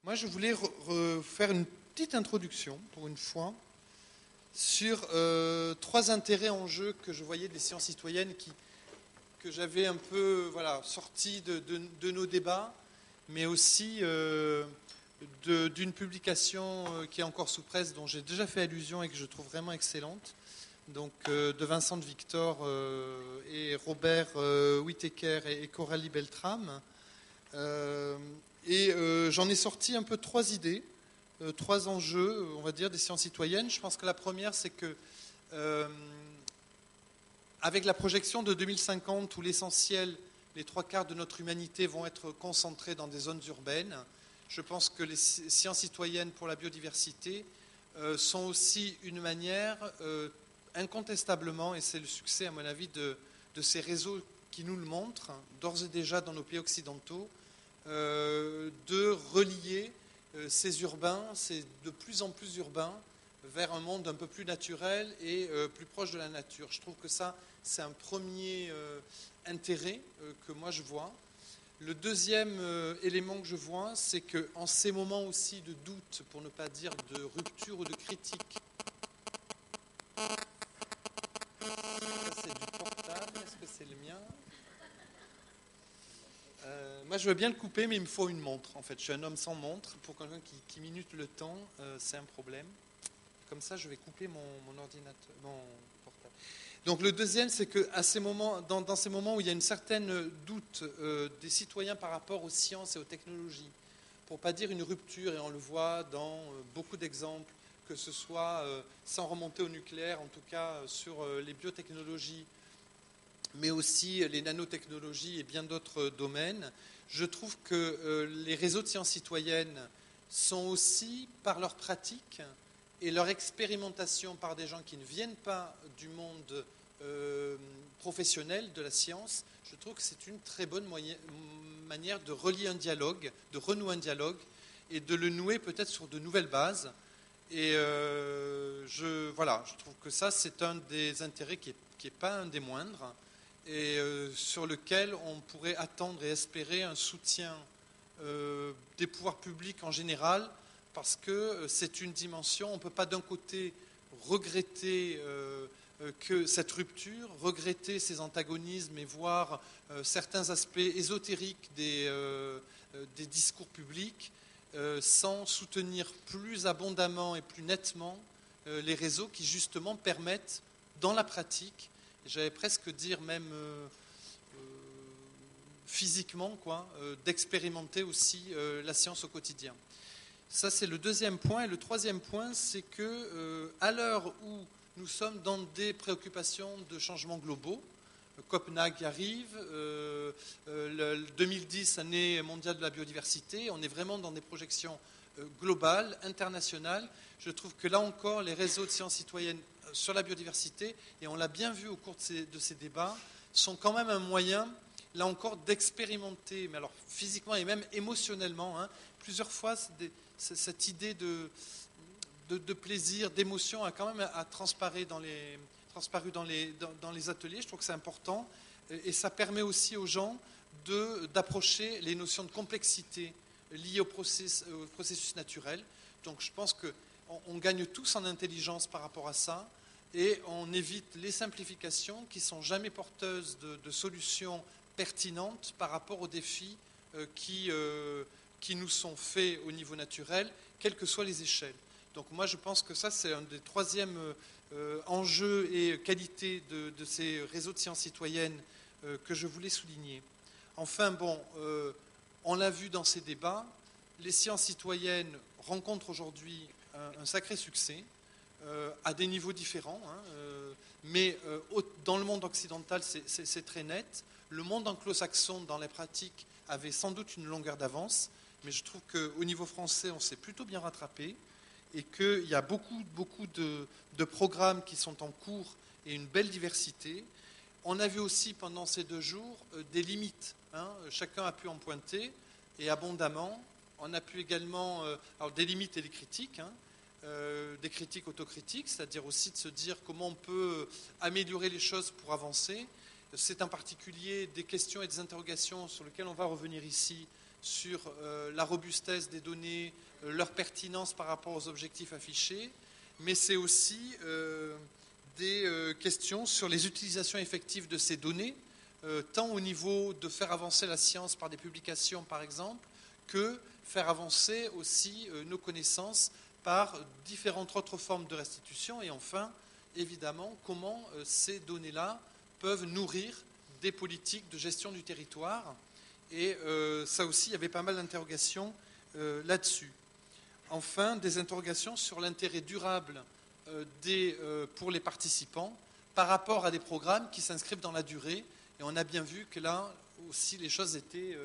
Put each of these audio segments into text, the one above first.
Moi, je voulais faire une petite introduction, pour une fois, sur trois intérêts en jeu que je voyais des sciences citoyennes que j'avais un peu sortis de nos débats, mais aussi d'une publication qui est encore sous presse, dont j'ai déjà fait allusion et que je trouve vraiment excellente, donc de Vincent de Victor et Robert Whittaker et Coralie Beltrame. J'en ai sorti un peu trois idées, trois enjeux, on va dire, des sciences citoyennes. Je pense que la première, c'est que avec la projection de 2050, où l'essentiel, les trois quarts de notre humanité vont être concentrés dans des zones urbaines, je pense que les sciences citoyennes pour la biodiversité sont aussi une manière, incontestablement, et c'est le succès à mon avis de ces réseaux qui nous le montrent, d'ores et déjà dans nos pays occidentaux, de relier ces urbains, ces de plus en plus urbains, vers un monde un peu plus naturel et plus proche de la nature. Je trouve que ça, c'est un premier intérêt que moi je vois. Le deuxième élément que je vois, c'est qu'en ces moments aussi de doute, pour ne pas dire de rupture ou de critique, ça c'est du portable, est-ce que c'est le mien ? Moi, je veux bien le couper, mais il me faut une montre. En fait, je suis un homme sans montre. Pour quelqu'un qui minute le temps, c'est un problème. Comme ça, je vais couper mon ordinateur, mon portable. Donc, le deuxième, c'est que à ces moments, dans ces moments où il y a une certaine doute des citoyens par rapport aux sciences et aux technologies, pour ne pas dire une rupture, et on le voit dans beaucoup d'exemples, que ce soit sans remonter au nucléaire, en tout cas sur les biotechnologies, mais aussi les nanotechnologies et bien d'autres domaines. Je trouve que les réseaux de sciences citoyennes sont aussi, par leur pratique et leur expérimentation par des gens qui ne viennent pas du monde professionnel de la science, je trouve que c'est une très bonne manière de relier un dialogue, de renouer un dialogue et de le nouer peut-être sur de nouvelles bases. Et je trouve que ça, c'est un des intérêts qui n'est pas un des moindres, et sur lequel on pourrait attendre et espérer un soutien des pouvoirs publics en général, parce que c'est une dimension, on ne peut pas d'un côté regretter que cette rupture, regretter ces antagonismes et voir certains aspects ésotériques des discours publics, sans soutenir plus abondamment et plus nettement les réseaux qui justement permettent, dans la pratique, j'allais presque dire même physiquement, d'expérimenter aussi la science au quotidien. Ça, c'est le deuxième point. Et le troisième point, c'est que à l'heure où nous sommes dans des préoccupations de changements globaux, Copenhague arrive, 2010, année mondiale de la biodiversité, on est vraiment dans des projections globales, internationales. Je trouve que là encore, les réseaux de sciences citoyennes sur la biodiversité, et on l'a bien vu au cours de ces débats, sont quand même un moyen, là encore, d'expérimenter, mais alors physiquement et même émotionnellement, plusieurs fois, cette idée de plaisir, d'émotion a quand même transparu dans les ateliers. Je trouve que c'est important, et ça permet aussi aux gens d'approcher les notions de complexité liées au processus naturel. Donc je pense qu'on gagne tous en intelligence par rapport à ça, et on évite les simplifications qui ne sont jamais porteuses de solutions pertinentes par rapport aux défis qui nous sont faits au niveau naturel, quelles que soient les échelles. Donc moi je pense que ça c'est un des troisièmes enjeux et qualités de ces réseaux de sciences citoyennes que je voulais souligner. Enfin on l'a vu dans ces débats, les sciences citoyennes rencontrent aujourd'hui un sacré succès, à des niveaux différents, mais dans le monde occidental, c'est très net. Le monde anglo-saxon, dans les pratiques, avait sans doute une longueur d'avance, mais je trouve qu'au niveau français, on s'est plutôt bien rattrapé, et qu'il y a beaucoup de programmes qui sont en cours et une belle diversité. On a vu aussi pendant ces 2 jours des limites. Chacun a pu en pointer, et abondamment. On a pu également, alors des limites et des critiques, des critiques autocritiques, c'est-à-dire aussi de se dire comment on peut améliorer les choses pour avancer. C'est en particulier des questions et des interrogations sur lesquelles on va revenir ici, sur la robustesse des données, leur pertinence par rapport aux objectifs affichés, mais c'est aussi des questions sur les utilisations effectives de ces données, tant au niveau de faire avancer la science par des publications, par exemple, que faire avancer aussi nos connaissances par différentes autres formes de restitution, et enfin, évidemment, comment ces données-là peuvent nourrir des politiques de gestion du territoire. Et ça aussi, il y avait pas mal d'interrogations là-dessus. Enfin, des interrogations sur l'intérêt durable pour les participants par rapport à des programmes qui s'inscrivent dans la durée. Et on a bien vu que là aussi, les choses étaient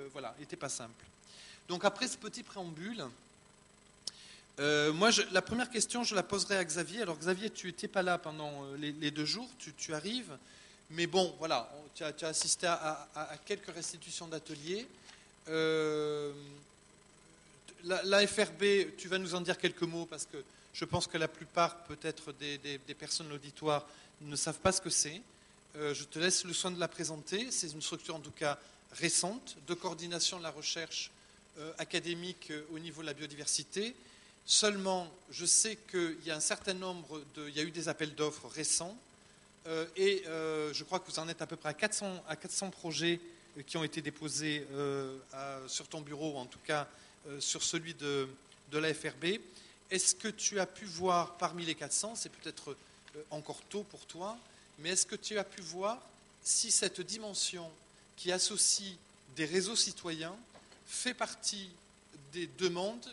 pas simples. Donc après ce petit préambule, moi, la première question, je la poserai à Xavier. Alors Xavier, tu n'étais pas là pendant les 2 jours, tu arrives. Mais bon, voilà, tu as assisté à quelques restitutions d'ateliers. La FRB, tu vas nous en dire quelques mots parce que je pense que la plupart, peut-être, des personnes de l'auditoire ne savent pas ce que c'est. Je te laisse le soin de la présenter. C'est une structure, en tout cas, récente, de coordination de la recherche académique au niveau de la biodiversité. Seulement, je sais qu'il y a un certain nombre il y a eu des appels d'offres récents. Et je crois que vous en êtes à peu près à 400 projets qui ont été déposés sur ton bureau, en tout cas sur celui de la FRB. Est-ce que tu as pu voir parmi les 400, c'est peut-être encore tôt pour toi, mais est-ce que tu as pu voir si cette dimension qui associe des réseaux citoyens fait partie des demandes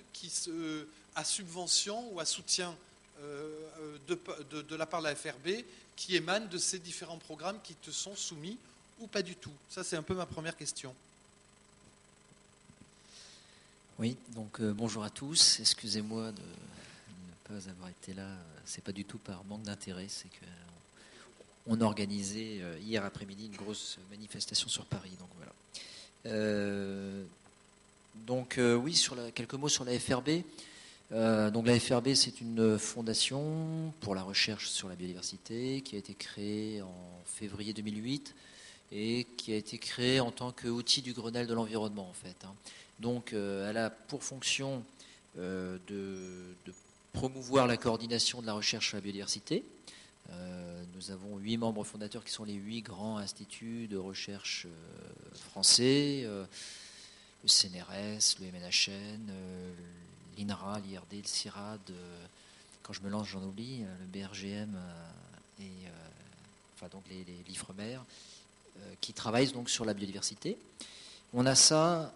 à subvention ou à soutien de la part de la FRB qui émanent de ces différents programmes qui te sont soumis ou pas du tout? Ça, c'est un peu ma première question. Oui, donc bonjour à tous. Excusez-moi de ne pas avoir été là. C'est pas du tout par manque d'intérêt, c'est qu'on organisait hier après-midi une grosse manifestation sur Paris. Donc voilà. Oui, quelques mots sur la FRB. Donc la FRB, c'est une fondation pour la recherche sur la biodiversité qui a été créée en février 2008 et qui a été créée en tant qu'outil du Grenelle de l'environnement en fait. Donc elle a pour fonction de promouvoir la coordination de la recherche sur la biodiversité. Nous avons 8 membres fondateurs qui sont les 8 grands instituts de recherche français, le CNRS, le MNHN, l'INRA, l'IRD, le CIRAD, quand je me lance j'en oublie, le BRGM donc l'IFREMER, qui travaillent donc sur la biodiversité. On a ça,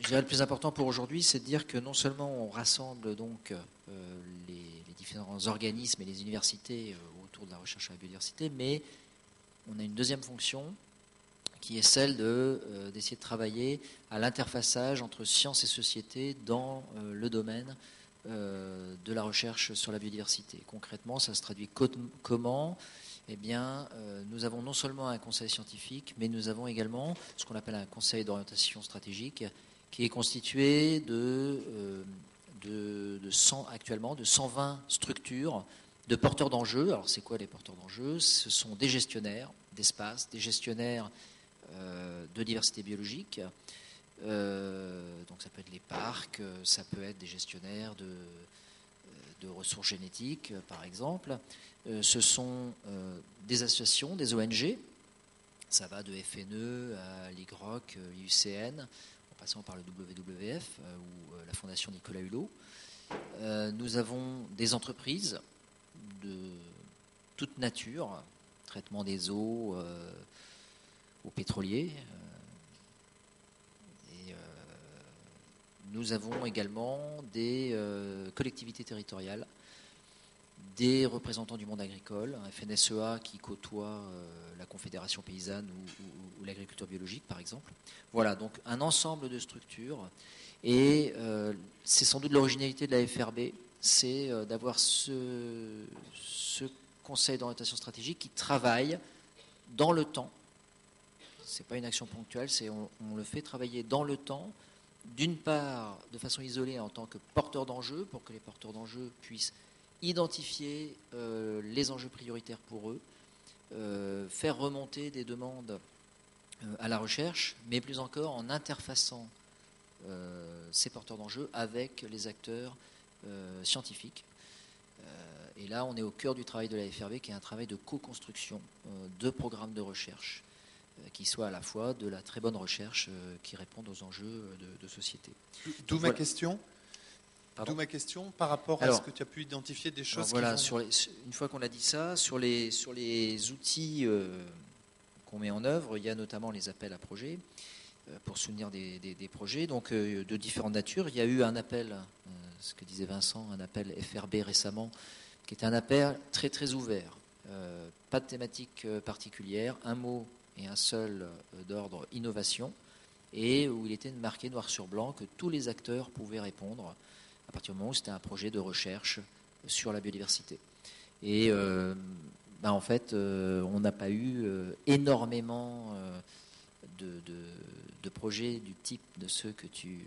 je dirais le plus important pour aujourd'hui, c'est de dire que non seulement on rassemble donc les différents organismes et les universités autour de la recherche sur la biodiversité, mais on a une deuxième fonction qui est celle d'essayer de travailler à l'interfaçage entre sciences et société dans le domaine de la recherche sur la biodiversité. Concrètement, ça se traduit comment ? Eh bien, nous avons non seulement un conseil scientifique, mais nous avons également ce qu'on appelle un conseil d'orientation stratégique, qui est constitué actuellement de 120 structures de porteurs d'enjeux. Alors, c'est quoi les porteurs d'enjeux ? Ce sont des gestionnaires d'espace, des gestionnaires de diversité biologique. Donc ça peut être les parcs, ça peut être des gestionnaires de ressources génétiques, par exemple. Ce sont des associations, des ONG. Ça va de FNE à l'IGROC, IUCN, en passant par le WWF ou la Fondation Nicolas Hulot. Nous avons des entreprises de toute nature, traitement des eaux, aux pétroliers. Nous avons également des collectivités territoriales, des représentants du monde agricole, un FNSEA qui côtoie la Confédération paysanne ou l'agriculture biologique, par exemple. Voilà, donc un ensemble de structures. Et c'est sans doute l'originalité de la FRB, c'est d'avoir ce conseil d'orientation stratégique qui travaille dans le temps. Ce n'est pas une action ponctuelle, on le fait travailler dans le temps, d'une part de façon isolée en tant que porteur d'enjeux, pour que les porteurs d'enjeux puissent identifier les enjeux prioritaires pour eux, faire remonter des demandes à la recherche, mais plus encore en interfaçant ces porteurs d'enjeux avec les acteurs scientifiques. Et là, on est au cœur du travail de la FRB, qui est un travail de co-construction de programmes de recherche qui soient à la fois de la très bonne recherche qui répondent aux enjeux de société. D'où ma question. D'où ma question par rapport à ce que tu as pu identifier des choses. Voilà, une fois qu'on a dit ça, sur les outils qu'on met en œuvre, il y a notamment les appels à projets pour soutenir des projets, donc de différentes natures. Il y a eu un appel, ce que disait Vincent, un appel FRB récemment, qui était un appel très très ouvert, pas de thématique particulière, un mot et un seul d'ordre innovation, et où il était marqué noir sur blanc que tous les acteurs pouvaient répondre à partir du moment où c'était un projet de recherche sur la biodiversité. Et en fait, on n'a pas eu énormément de projets du type de ceux que tu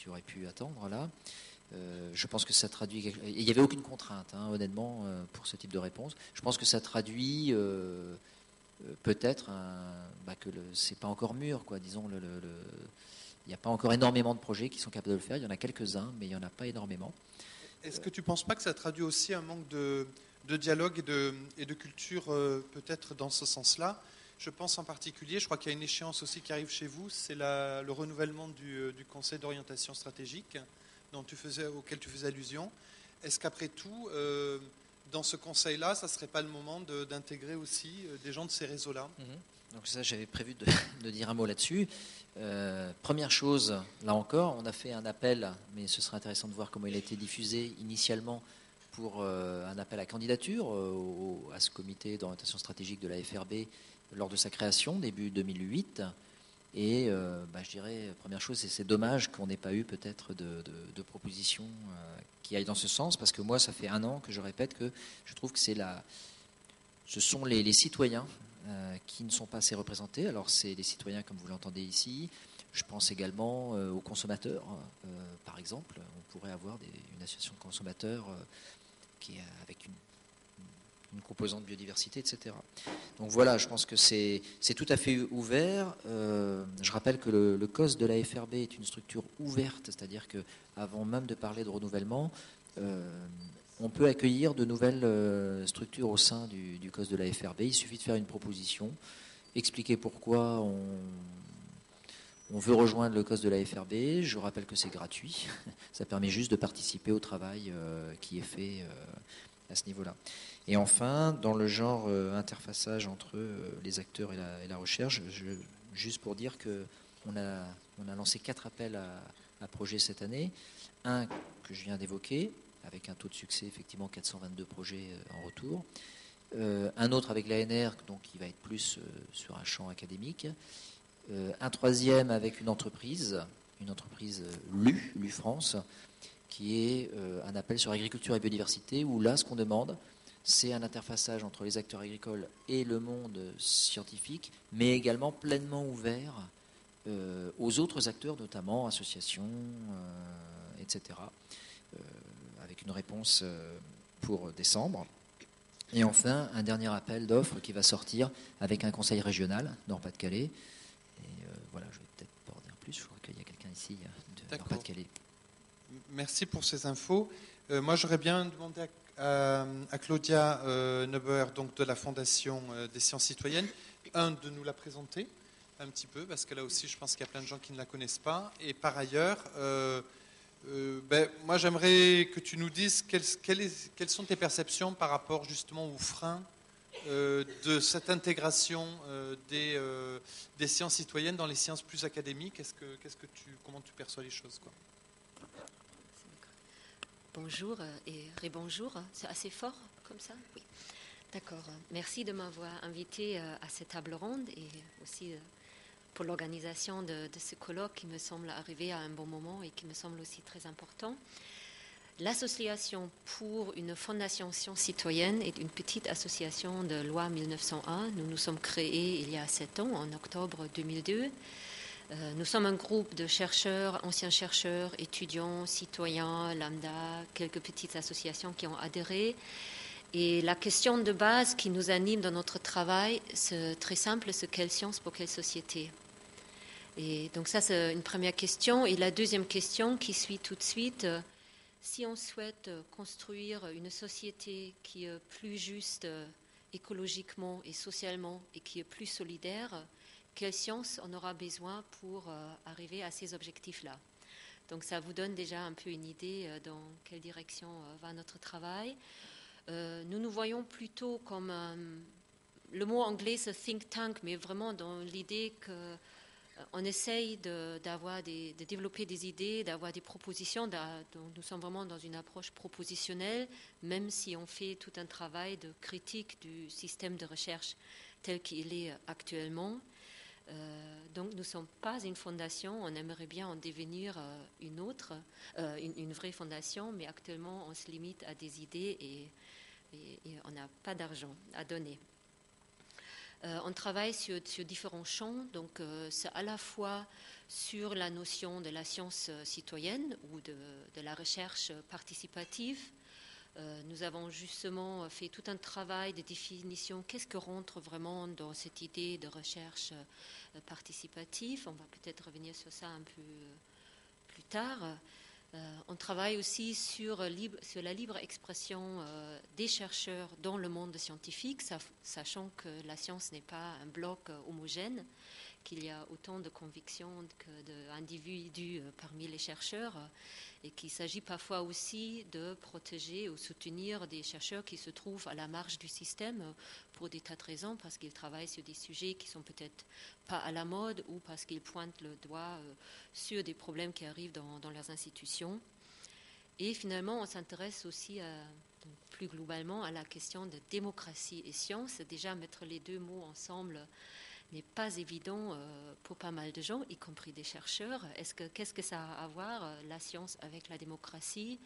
aurais pu attendre là. Je pense que ça traduit... Il n'y avait aucune contrainte, honnêtement, pour ce type de réponse. Je pense que ça traduit peut-être que c'est pas encore mûr, quoi. Disons, il n'y a pas encore énormément de projets qui sont capables de le faire. Il y en a quelques-uns, mais il n'y en a pas énormément. Est-ce que tu ne penses pas que ça traduit aussi un manque de dialogue et de culture, peut-être dans ce sens-là? Je pense en particulier, je crois qu'il y a une échéance aussi qui arrive chez vous, c'est le renouvellement du Conseil d'orientation stratégique auquel tu faisais allusion. Est-ce qu'après tout, dans ce conseil-là, ça ne serait pas le moment d'intégrer aussi des gens de ces réseaux-là? Donc ça, j'avais prévu de dire un mot là-dessus. Première chose, là encore, on a fait un appel, mais ce serait intéressant de voir comment il a été diffusé initialement pour un appel à candidature à ce comité d'orientation stratégique de la FRB lors de sa création, début 2008. Et je dirais, première chose, c'est dommage qu'on n'ait pas eu peut-être de propositions qui aillent dans ce sens, parce que moi, ça fait 1 an que je répète que je trouve que ce sont les citoyens qui ne sont pas assez représentés. Alors, c'est les citoyens, comme vous l'entendez ici. Je pense également aux consommateurs, par exemple. On pourrait avoir une association de consommateurs qui est avec une composante biodiversité, etc. Donc voilà, je pense que c'est tout à fait ouvert. Je rappelle que le COS de la FRB est une structure ouverte, c'est-à-dire qu'avant même de parler de renouvellement, on peut accueillir de nouvelles structures au sein du COS de la FRB. Il suffit de faire une proposition, expliquer pourquoi on veut rejoindre le COS de la FRB. Je rappelle que c'est gratuit. Ça permet juste de participer au travail qui est fait à ce niveau-là. Et enfin, dans le genre interfaçage entre les acteurs et la recherche, juste pour dire qu'on a lancé 4 appels à projets cette année. Un que je viens d'évoquer, avec un taux de succès, effectivement, 422 projets en retour. Un autre avec l'ANR, donc qui va être plus sur un champ académique. Un troisième avec une entreprise LU France, qui est un appel sur agriculture et biodiversité, où là, ce qu'on demande, c'est un interfaçage entre les acteurs agricoles et le monde scientifique, mais également pleinement ouvert aux autres acteurs, notamment associations, etc., avec une réponse pour décembre. Et enfin, un dernier appel d'offres qui va sortir avec un conseil régional, Nord-Pas-de-Calais. Et voilà, je vais peut-être pas en dire plus, je crois qu'il y a quelqu'un ici de Nord-Pas-de-Calais. Merci pour ces infos. Moi, j'aurais bien demandé à Claudia Neuber, donc de la Fondation des sciences citoyennes, de nous la présenter un petit peu, parce que là aussi, je pense qu'il y a plein de gens qui ne la connaissent pas. Et par ailleurs, moi, j'aimerais que tu nous dises quelles sont tes perceptions par rapport justement aux freins de cette intégration des sciences citoyennes dans les sciences plus académiques. Comment tu perçois les choses, quoi? Bonjour et rebonjour. C'est assez fort comme ça? Oui. D'accord. Merci de m'avoir invité à cette table ronde et aussi pour l'organisation de ce colloque qui me semble arriver à un bon moment et qui me semble aussi très important. L'Association pour une fondation science citoyenne est une petite association de loi 1901. Nous nous sommes créés il y a 7 ans, en octobre 2002. Nous sommes un groupe de chercheurs, anciens chercheurs, étudiants, citoyens, lambda, quelques petites associations qui ont adhéré. Et la question de base qui nous anime dans notre travail, c'est très simple, c'est quelle science pour quelle société? Et donc ça, c'est une première question. Et la deuxième question qui suit tout de suite, si on souhaite construire une société qui est plus juste écologiquement et socialement et qui est plus solidaire, quelle science on aura besoin pour arriver à ces objectifs-là? Donc ça vous donne déjà un peu une idée dans quelle direction va notre travail. Nous nous voyons plutôt comme le mot anglais c'est think tank, mais vraiment dans l'idée qu'on essaye de développer des idées, d'avoir des propositions. Nous sommes vraiment dans une approche propositionnelle, même si on fait tout un travail de critique du système de recherche tel qu'il est actuellement. Donc nous ne sommes pas une fondation, on aimerait bien en devenir une autre, une vraie fondation, mais actuellement on se limite à des idées et on n'a pas d'argent à donner. On travaille sur différents champs, donc c'est à la fois sur la notion de la science citoyenne ou de la recherche participative. Nous avons justement fait tout un travail de définition. Qu'est-ce que rentre vraiment dans cette idée de recherche participative? On va peut-être revenir sur ça un peu plus tard. On travaille aussi sur la libre expression des chercheurs dans le monde scientifique, sachant que la science n'est pas un bloc homogène, qu'il y a autant de convictions que d'individus parmi les chercheurs, et qu'il s'agit parfois aussi de protéger ou soutenir des chercheurs qui se trouvent à la marge du système pour des tas de raisons, parce qu'ils travaillent sur des sujets qui sont peut-être pas à la mode ou parce qu'ils pointent le doigt sur des problèmes qui arrivent dans leurs institutions. Et finalement, on s'intéresse aussi plus globalement à la question de démocratie et science. Déjà, mettre les deux mots ensemble n'est pas évident pour pas mal de gens, y compris des chercheurs. Qu'est-ce que ça a à voir, la science, avec la démocratie?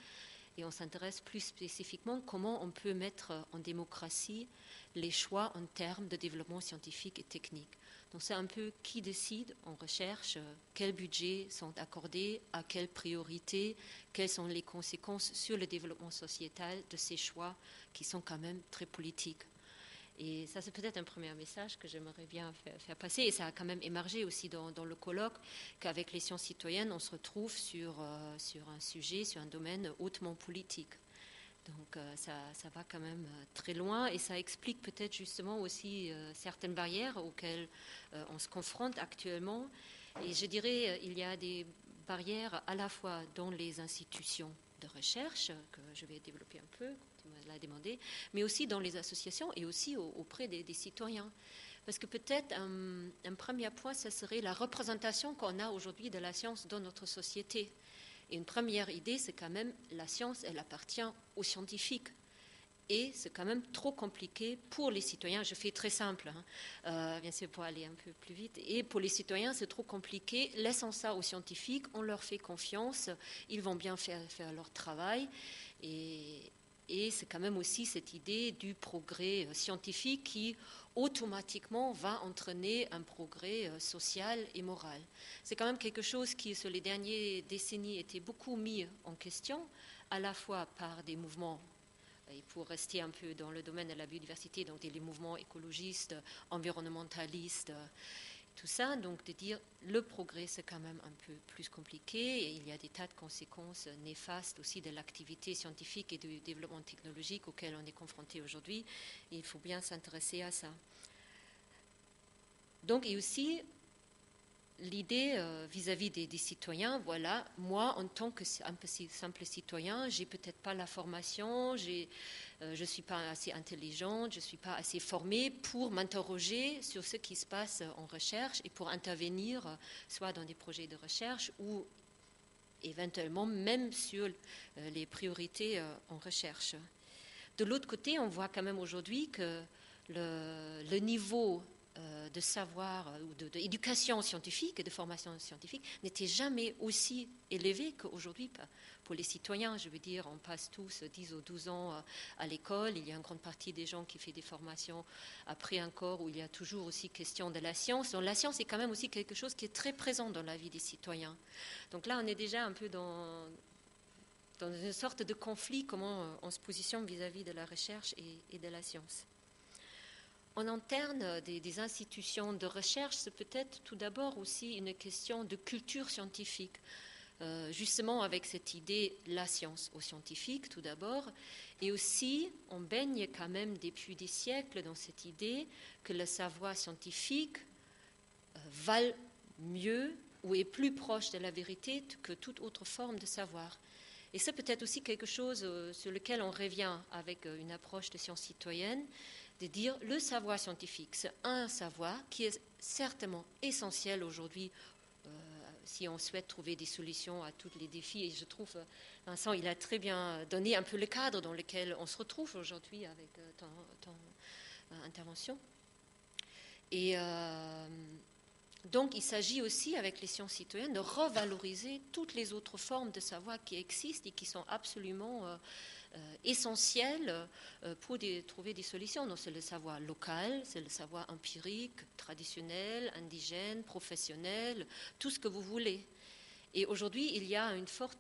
Et on s'intéresse plus spécifiquement comment on peut mettre en démocratie les choix en termes de développement scientifique et technique. Donc c'est un peu qui décide en recherche, quels budgets sont accordés, à quelles priorités, quelles sont les conséquences sur le développement sociétal de ces choix qui sont quand même très politiques. Et ça, c'est peut-être un premier message que j'aimerais bien faire passer. Et ça a quand même émergé aussi dans le colloque qu'avec les sciences citoyennes, on se retrouve sur un sujet, sur un domaine hautement politique. Donc ça va quand même très loin et ça explique peut-être justement aussi certaines barrières auxquelles on se confronte actuellement. Et je dirais il y a des barrières à la fois dans les institutions de recherche, que je vais développer un peu, tu me l'as demandé, mais aussi dans les associations et aussi auprès des citoyens. Parce que peut-être un premier point, ce serait la représentation qu'on a aujourd'hui de la science dans notre société. Et une première idée, c'est quand même la science, elle appartient aux scientifiques. Et c'est quand même trop compliqué pour les citoyens. Je fais très simple, bien sûr, pour aller un peu plus vite. Et pour les citoyens, c'est trop compliqué. Laissons ça aux scientifiques, on leur fait confiance, ils vont bien faire leur travail. Et c'est quand même aussi cette idée du progrès scientifique qui automatiquement va entraîner un progrès social et moral. C'est quand même quelque chose qui, sur les dernières décennies, était beaucoup mis en question, à la fois par des mouvements, et pour rester un peu dans le domaine de la biodiversité, donc des mouvements écologistes, environnementalistes, tout ça, donc de dire le progrès c'est quand même un peu plus compliqué et il y a des tas de conséquences néfastes aussi de l'activité scientifique et du développement technologique auquel on est confronté aujourd'hui. Il faut bien s'intéresser à ça. Donc et aussi l'idée vis-à-vis des citoyens, voilà, moi en tant que simple citoyen, j'ai peut-être pas la formation, je ne suis pas assez intelligente, je ne suis pas assez formée pour m'interroger sur ce qui se passe en recherche et pour intervenir soit dans des projets de recherche ou éventuellement même sur les priorités en recherche. De l'autre côté, on voit quand même aujourd'hui que le niveau de savoir ou d'éducation scientifique et de formation scientifique n'était jamais aussi élevé qu'aujourd'hui pour les citoyens. Je veux dire, on passe tous 10 ou 12 ans à l'école. Il y a une grande partie des gens qui font des formations après encore où il y a toujours aussi question de la science. Donc la science est quand même aussi quelque chose qui est très présent dans la vie des citoyens. Donc là, on est déjà un peu dans une sorte de conflit, comment on se positionne vis-à-vis de la recherche et de la science. en interne des institutions de recherche, c'est peut-être tout d'abord aussi une question de culture scientifique. Justement avec cette idée, la science aux scientifiques tout d'abord, et aussi on baigne quand même depuis des siècles dans cette idée que le savoir scientifique valent mieux ou est plus proche de la vérité que toute autre forme de savoir. Et c'est peut-être aussi quelque chose sur lequel on revient avec une approche de science citoyenne, de dire le savoir scientifique, c'est un savoir qui est certainement essentiel aujourd'hui si on souhaite trouver des solutions à tous les défis. Et je trouve, Vincent, il a très bien donné un peu le cadre dans lequel on se retrouve aujourd'hui avec ton intervention. Et donc, il s'agit aussi, avec les sciences citoyennes, de revaloriser toutes les autres formes de savoir qui existent et qui sont absolument essentielles pour trouver des solutions. Donc, c'est le savoir local, c'est le savoir empirique, traditionnel, indigène, professionnel, tout ce que vous voulez. Et aujourd'hui, il y a un fort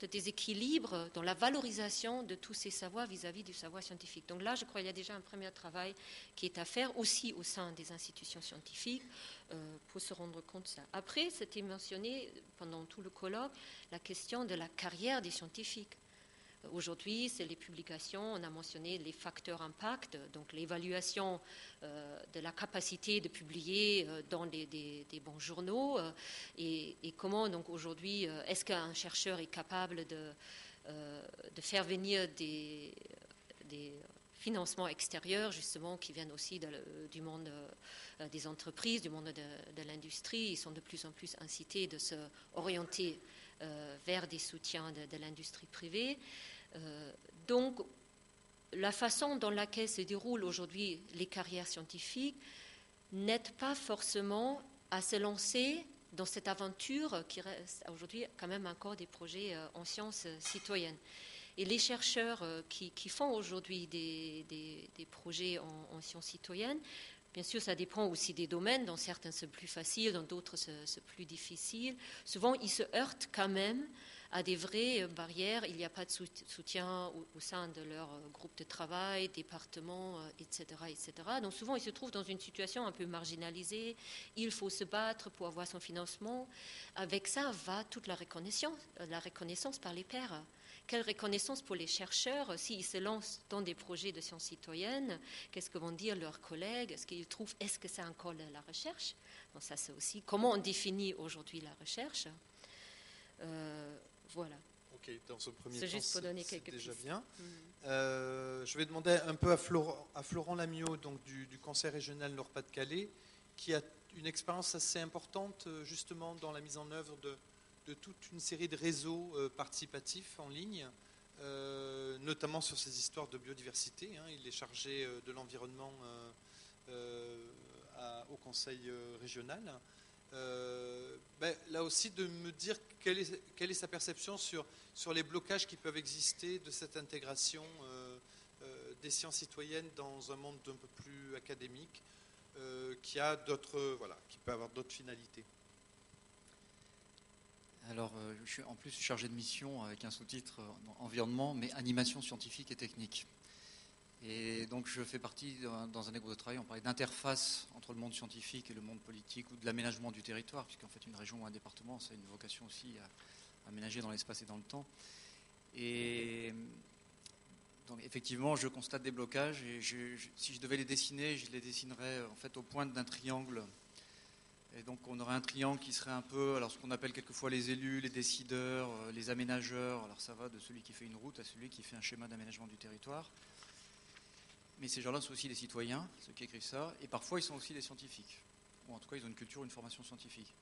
déséquilibre dans la valorisation de tous ces savoirs vis-à-vis du savoir scientifique. Donc là, je crois qu'il y a déjà un premier travail qui est à faire aussi au sein des institutions scientifiques pour se rendre compte de ça. Après, c'était mentionné pendant tout le colloque la question de la carrière des scientifiques. Aujourd'hui, c'est les publications, on a mentionné les facteurs impact, donc l'évaluation de la capacité de publier dans des bons journaux et comment donc aujourd'hui, est-ce qu'un chercheur est capable de faire venir des financements extérieurs justement qui viennent aussi du monde des entreprises, du monde de l'industrie. Ils sont de plus en plus incités de se orienter vers des soutiens de l'industrie privée. Donc, la façon dans laquelle se déroulent aujourd'hui les carrières scientifiques n'aide pas forcément à se lancer dans cette aventure qui reste aujourd'hui quand même encore des projets en sciences citoyennes. Et les chercheurs qui font aujourd'hui des projets en sciences citoyennes, bien sûr, ça dépend aussi des domaines. Dans certains, c'est plus facile, dans d'autres, c'est plus difficile. Souvent, ils se heurtent quand même à des vraies barrières. Il n'y a pas de soutien au sein de leur groupe de travail, département, etc., etc. Donc souvent, ils se trouvent dans une situation un peu marginalisée. Il faut se battre pour avoir son financement. Avec ça va toute la reconnaissance par les pairs. Quelle reconnaissance pour les chercheurs s'ils se lancent dans des projets de sciences citoyennes? Qu'est-ce que vont dire leurs collègues? Est-ce que c'est encore la recherche? Donc ça, c'est aussi comment on définit aujourd'hui la recherche. Voilà. Ok, dans ce premier c'est temps, juste pour donner c'est quelques déjà pistes. bien. Je vais demander un peu à Florent Lamiot, donc du Conseil régional Nord-Pas-de-Calais, qui a une expérience assez importante justement dans la mise en œuvre de toute une série de réseaux participatifs en ligne, notamment sur ces histoires de biodiversité. Il est chargé de l'environnement au Conseil régional. Là aussi, de me dire quelle est sa perception sur les blocages qui peuvent exister de cette intégration des sciences citoyennes dans un monde un peu plus académique, qui peut avoir d'autres finalités. Alors, je suis en plus chargé de mission avec un sous-titre environnement, mais animation scientifique et technique. Et donc, je fais partie dans un groupe de travail, on parlait d'interface entre le monde scientifique et le monde politique ou de l'aménagement du territoire, puisqu'en fait, une région ou un département, ça a une vocation aussi à aménager dans l'espace et dans le temps. Et donc, effectivement, je constate des blocages et si je devais les dessiner, je les dessinerais en fait aux pointes d'un triangle. Et donc on aurait un triangle qui serait un peu, alors ce qu'on appelle quelquefois les élus, les décideurs, les aménageurs. Alors ça va de celui qui fait une route à celui qui fait un schéma d'aménagement du territoire. Mais ces gens-là sont aussi des citoyens, ceux qui écrivent ça, et parfois ils sont aussi des scientifiques. Ou en tout cas ils ont une culture, une formation scientifique.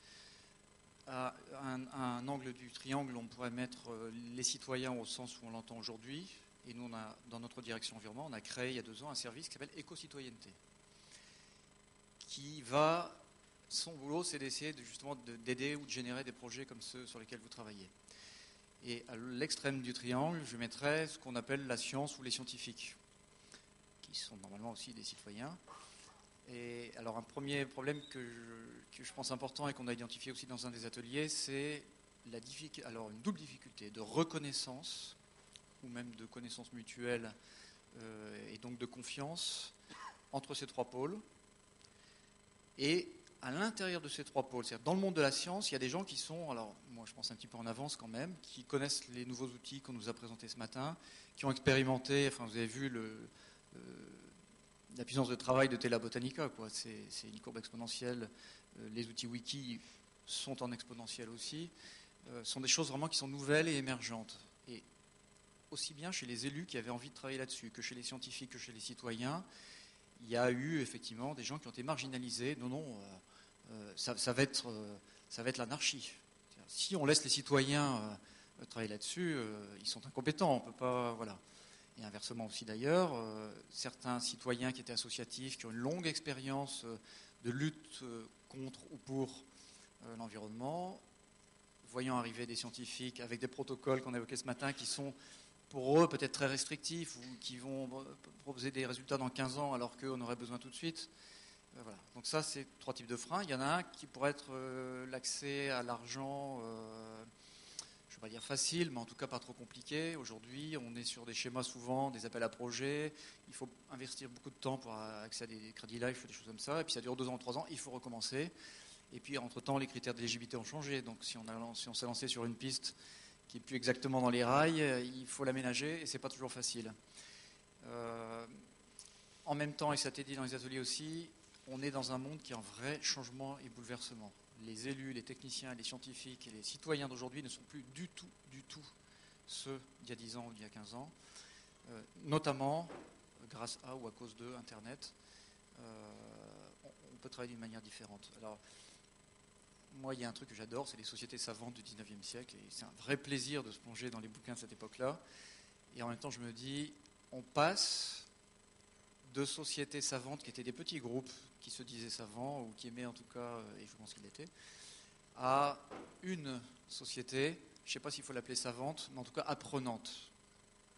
À un angle du triangle, on pourrait mettre les citoyens au sens où on l'entend aujourd'hui. Et nous, dans notre direction environnement, on a créé il y a 2 ans un service qui s'appelle Éco-citoyenneté, qui va... Son boulot, c'est d'essayer justement d'aider ou de générer des projets comme ceux sur lesquels vous travaillez. Et à l'extrême du triangle, je mettrais ce qu'on appelle la science ou les scientifiques, qui sont normalement aussi des citoyens. Et alors un premier problème que je pense important et qu'on a identifié aussi dans un des ateliers, c'est une double difficulté de reconnaissance, ou même de connaissance mutuelle, et donc de confiance, entre ces trois pôles. Et à l'intérieur de ces trois pôles, c'est-à-dire dans le monde de la science, il y a des gens qui sont, alors moi je pense un petit peu en avance quand même, qui connaissent les nouveaux outils qu'on nous a présentés ce matin, qui ont expérimenté, enfin vous avez vu la puissance de travail de Tela Botanica, quoi. C'est une courbe exponentielle. Les outils wiki sont en exponentielle aussi. Sont des choses vraiment qui sont nouvelles et émergentes. Et aussi bien chez les élus qui avaient envie de travailler là-dessus, que chez les scientifiques, que chez les citoyens, il y a eu effectivement des gens qui ont été marginalisés. Non, ça va être l'anarchie. Si on laisse les citoyens travailler là-dessus, ils sont incompétents. On peut pas, voilà. Et inversement aussi d'ailleurs, certains citoyens qui étaient associatifs, qui ont une longue expérience de lutte contre ou pour l'environnement, voyant arriver des scientifiques avec des protocoles qu'on a évoqués ce matin qui sont pour eux peut-être très restrictifs ou qui vont proposer des résultats dans 15 ans alors qu'on aurait besoin tout de suite. Voilà. Donc ça, c'est trois types de freins. Il y en a un qui pourrait être l'accès à l'argent, je ne vais pas dire facile, mais en tout cas pas trop compliqué. Aujourd'hui, on est sur des schémas souvent, des appels à projets. Il faut investir beaucoup de temps pour accéder à des crédits life, des choses comme ça. Et puis ça dure 2 ans ou 3 ans, il faut recommencer. Et puis entre-temps, les critères d'éligibilité ont changé. Donc si on s'est lancé sur une piste qui n'est plus exactement dans les rails, il faut l'aménager et ce n'est pas toujours facile. En même temps, et ça a été dit dans les ateliers aussi, on est dans un monde qui est en vrai changement et bouleversement. Les élus, les techniciens, les scientifiques et les citoyens d'aujourd'hui ne sont plus du tout ceux d'il y a 10 ans ou d'il y a 15 ans, notamment grâce à ou à cause de Internet. On peut travailler d'une manière différente. Alors, moi, il y a un truc que j'adore, c'est les sociétés savantes du 19e siècle, et c'est un vrai plaisir de se plonger dans les bouquins de cette époque-là. Et en même temps, je me dis, on passe de sociétés savantes qui étaient des petits groupes qui se disaient savants, ou qui aimaient en tout cas, et je pense qu'ils l'étaient, à une société, je ne sais pas s'il faut l'appeler savante, mais en tout cas apprenante.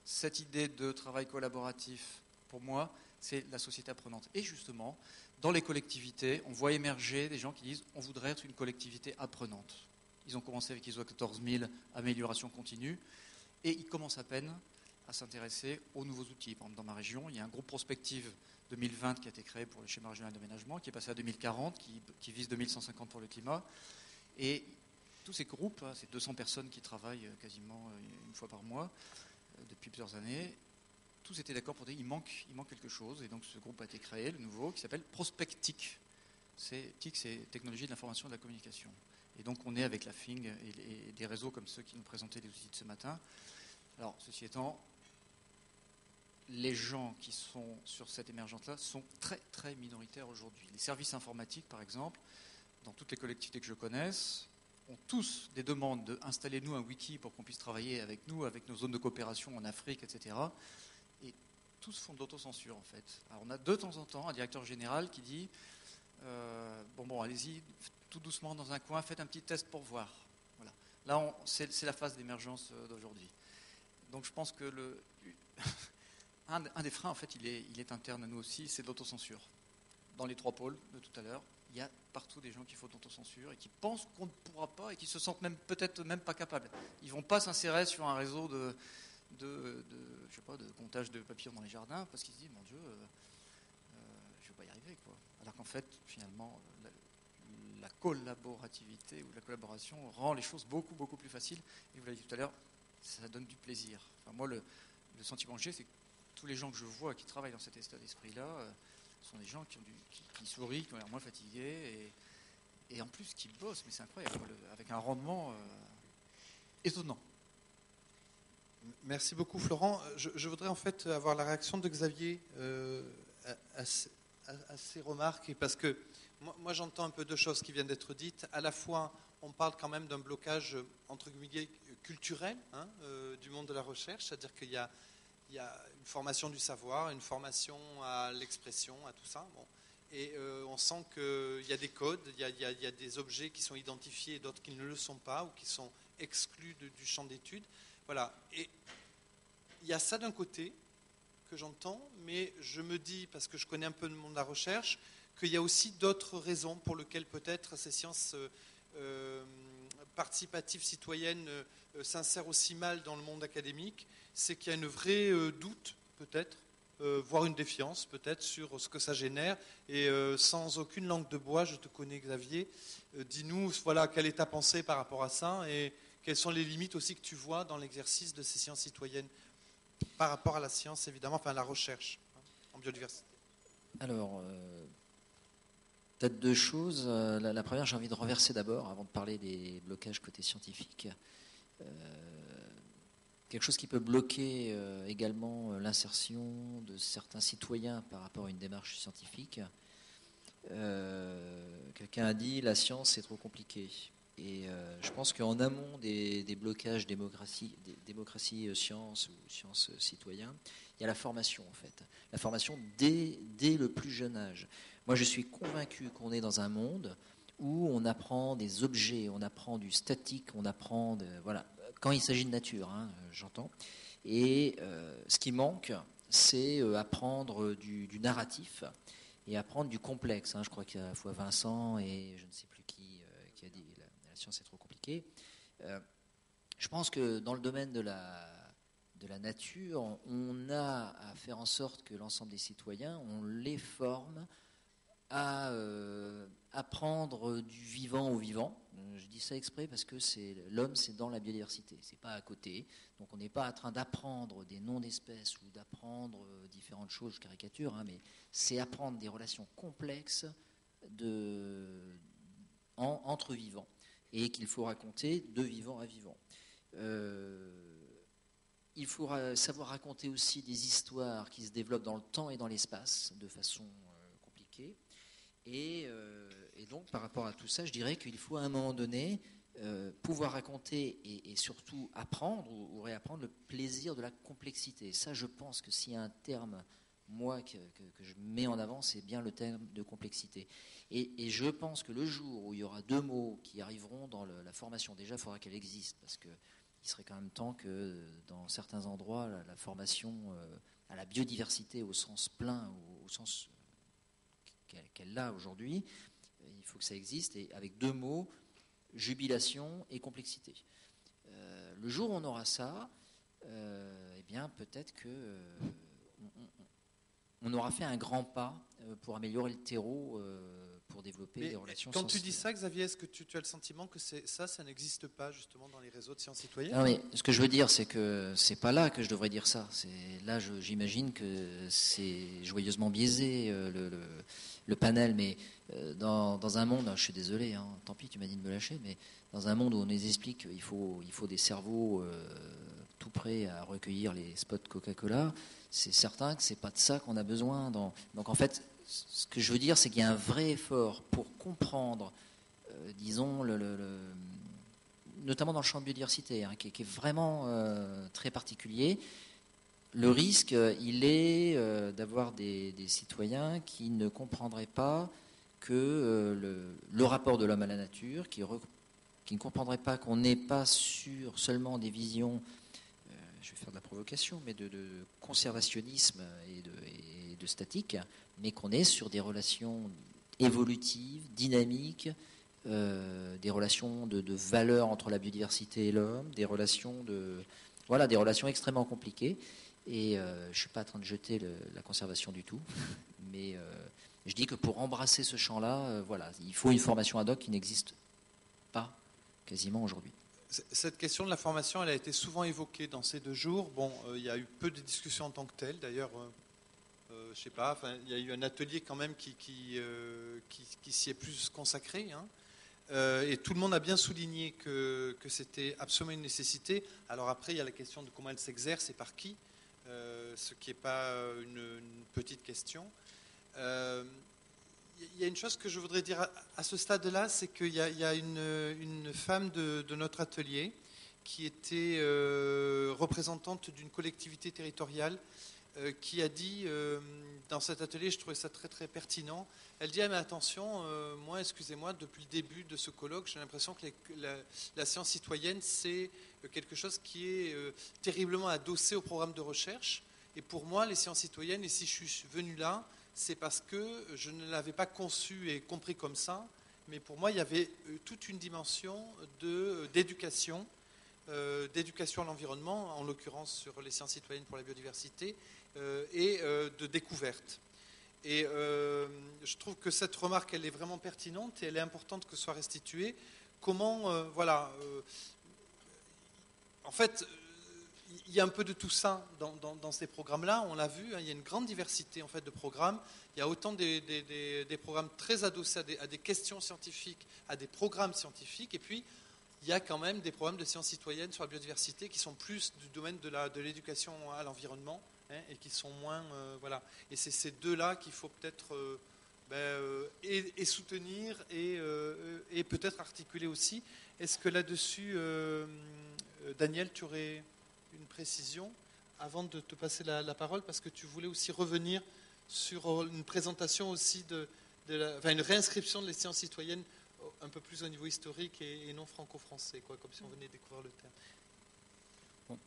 Cette idée de travail collaboratif, pour moi, c'est la société apprenante. Et justement, dans les collectivités, on voit émerger des gens qui disent on voudrait être une collectivité apprenante. Ils ont commencé avec ISO 14000, amélioration continue, et ils commencent à peine à s'intéresser aux nouveaux outils. Par exemple, dans ma région, il y a un groupe prospective 2020 qui a été créé pour le schéma régional d'aménagement, qui est passé à 2040, qui vise 2150 pour le climat. Et tous ces groupes, c'est 200 personnes qui travaillent quasiment une fois par mois depuis plusieurs années. Tous étaient d'accord pour dire qu'il manque quelque chose. Et donc ce groupe a été créé, le nouveau, qui s'appelle Prospectic. TIC, c'est Technologie de l'information et de la communication. Et donc on est avec la FING et des réseaux comme ceux qui nous présentaient les outils de ce matin. Alors, ceci étant, les gens qui sont sur cette émergence-là sont très, très minoritaires aujourd'hui. Les services informatiques, par exemple, dans toutes les collectivités que je connaisse, ont tous des demandes de installez-nous un wiki pour qu'on puisse travailler avec nous, avec nos zones de coopération en Afrique, etc. Et tous font de l'autocensure, en fait. Alors, on a de temps en temps un directeur général qui dit bon, allez-y, tout doucement dans un coin, faites un petit test pour voir. Voilà. Là, c'est la phase d'émergence d'aujourd'hui. Donc je pense que un des freins, en fait, il est interne à nous aussi, c'est l'autocensure. Dans les trois pôles de tout à l'heure, il y a partout des gens qui font de l'autocensure et qui pensent qu'on ne pourra pas et qui se sentent peut-être même pas capables. Ils ne vont pas s'insérer sur un réseau de comptage de papillons dans les jardins parce qu'ils se disent, mon Dieu, je ne vais pas y arriver, quoi. Alors qu'en fait, finalement, la collaborativité ou la collaboration rend les choses beaucoup, beaucoup plus faciles. Et vous l'avez dit tout à l'heure, ça donne du plaisir. Enfin, moi, le sentiment que j'ai, c'est que tous les gens que je vois qui travaillent dans cet état d'esprit-là sont des gens qui sourient, qui ont l'air moins fatigués et en plus qui bossent, mais c'est incroyable, avec un rendement étonnant. Merci beaucoup, Florent. Je voudrais en fait avoir la réaction de Xavier à ces remarques, parce que moi j'entends un peu deux choses qui viennent d'être dites. À la fois, on parle quand même d'un blocage entre guillemets culturel du monde de la recherche, c'est-à-dire qu'il y a une formation du savoir, une formation à l'expression, à tout ça. Bon. Et on sent qu'il y a des codes, il y a des objets qui sont identifiés et d'autres qui ne le sont pas ou qui sont exclus du champ d'étude. Voilà. Et il y a ça d'un côté que j'entends, mais je me dis, parce que je connais un peu le monde de la recherche, qu'il y a aussi d'autres raisons pour lesquelles peut-être ces sciences participatives citoyennes s'insèrent aussi mal dans le monde académique. C'est qu'il y a une vraie doute, peut-être, voire une défiance peut-être sur ce que ça génère. Et sans aucune langue de bois, je te connais Xavier, dis-nous voilà, quelle est ta pensée par rapport à ça et quelles sont les limites aussi que tu vois dans l'exercice de ces sciences citoyennes par rapport à la science évidemment, enfin à la recherche en biodiversité. Alors, peut-être deux choses. La première, j'ai envie de renverser d'abord, avant de parler des blocages côté scientifique. Quelque chose qui peut bloquer également l'insertion de certains citoyens par rapport à une démarche scientifique. Quelqu'un a dit la science c'est trop compliqué. Et je pense qu'en amont des blocages démocratie science ou sciences citoyens, il y a la formation en fait. La formation dès le plus jeune âge. Moi je suis convaincu qu'on est dans un monde où on apprend des objets, on apprend du statique, on apprend voilà, quand il s'agit de nature, hein, j'entends. Et ce qui manque, c'est apprendre du narratif et apprendre du complexe. Hein. Je crois qu'il y a à la fois Vincent et je ne sais plus qui a dit la science est trop compliquée. Je pense que dans le domaine de la nature, on a à faire en sorte que l'ensemble des citoyens, on les forme à apprendre du vivant au vivant. Je dis ça exprès parce que l'homme, c'est dans la biodiversité, c'est pas à côté. Donc on n'est pas en train d'apprendre des noms d'espèces ou d'apprendre différentes choses, je caricature, hein, mais c'est apprendre des relations complexes entre vivants et qu'il faut raconter de vivant à vivant. Il faut savoir raconter aussi des histoires qui se développent dans le temps et dans l'espace de façon compliquée. Et donc, par rapport à tout ça, je dirais qu'il faut à un moment donné pouvoir raconter et surtout apprendre ou réapprendre le plaisir de la complexité. Ça, je pense que s'il y a un terme, moi, que je mets en avant, c'est bien le terme de complexité. Et je pense que le jour où il y aura deux mots qui arriveront dans la formation, déjà, il faudra qu'elle existe, parce qu'il serait quand même temps que dans certains endroits, la formation à la biodiversité au sens plein, au sens qu'elle a aujourd'hui, il faut que ça existe, et avec deux mots, jubilation et complexité. Le jour où on aura ça, eh bien peut-être que on aura fait un grand pas pour améliorer le terreau, pour développer des relations quand sensibles. tu dis ça, Xavier, est-ce que tu as le sentiment que ça n'existe pas justement dans les réseaux de sciences citoyennes? Non, mais ce que je veux dire, c'est que c'est pas là que je devrais dire ça. Là, j'imagine que c'est joyeusement biaisé le panel, mais dans un monde, je suis désolé, hein, tant pis, tu m'as dit de me lâcher, mais dans un monde où on nous explique qu'il faut des cerveaux tout prêts à recueillir les spots Coca-Cola, c'est certain que c'est pas de ça qu'on a besoin. Donc en fait, ce que je veux dire, c'est qu'il y a un vrai effort pour comprendre, disons, notamment dans le champ de biodiversité, hein, qui est vraiment très particulier. Le risque, il est d'avoir des citoyens qui ne comprendraient pas que le rapport de l'homme à la nature, qui ne comprendraient pas qu'on n'est pas sur seulement des visions, je vais faire de la provocation, mais de conservationnisme et de statique, mais qu'on est sur des relations évolutives, dynamiques, des relations de valeur entre la biodiversité et l'homme, des relations extrêmement compliquées. Et je ne suis pas en train de jeter la conservation du tout, mais je dis que pour embrasser ce champ-là, il faut une formation ad hoc qui n'existe pas quasiment aujourd'hui. Cette question de la formation, elle a été souvent évoquée dans ces 2 jours. Bon, il y a eu peu de discussions en tant que telles. D'ailleurs, je sais pas. Enfin, il y a eu un atelier quand même qui s'y est plus consacré. Hein. Et tout le monde a bien souligné que c'était absolument une nécessité. Alors après, il y a la question de comment elle s'exerce et par qui, ce qui n'est pas une petite question. Il y a une chose que je voudrais dire à ce stade-là, c'est qu'il y a une femme de notre atelier qui était représentante d'une collectivité territoriale qui a dit dans cet atelier, je trouvais ça très très pertinent, elle dit mais attention, moi excusez-moi, depuis le début de ce colloque, j'ai l'impression que la science citoyenne c'est quelque chose qui est terriblement adossé au programme de recherche, et pour moi les sciences citoyennes, et si je suis venu là, c'est parce que je ne l'avais pas conçu et compris comme ça, mais pour moi il y avait toute une dimension d'éducation d'éducation à l'environnement, en l'occurrence sur les sciences citoyennes pour la biodiversité, et de découverte. Et je trouve que cette remarque, elle est vraiment pertinente et elle est importante que soit restituée. Comment, en fait, il y a un peu de tout ça dans ces programmes-là, on l'a vu, hein, il y a une grande diversité en fait, de programmes. Il y a autant des programmes très adossés à des questions scientifiques, à des programmes scientifiques, et puis il y a quand même des programmes de sciences citoyennes sur la biodiversité qui sont plus du domaine de l'éducation à l'environnement, hein, et qui sont moins... voilà. Et c'est ces deux-là qu'il faut peut-être et soutenir et peut-être articuler aussi. Est-ce que là-dessus, Daniel, tu aurais une précision avant de te passer la parole, parce que tu voulais aussi revenir sur une présentation aussi une réinscription de les sciences citoyennes un peu plus au niveau historique et non franco-français, comme si on venait découvrir le thème. Bon.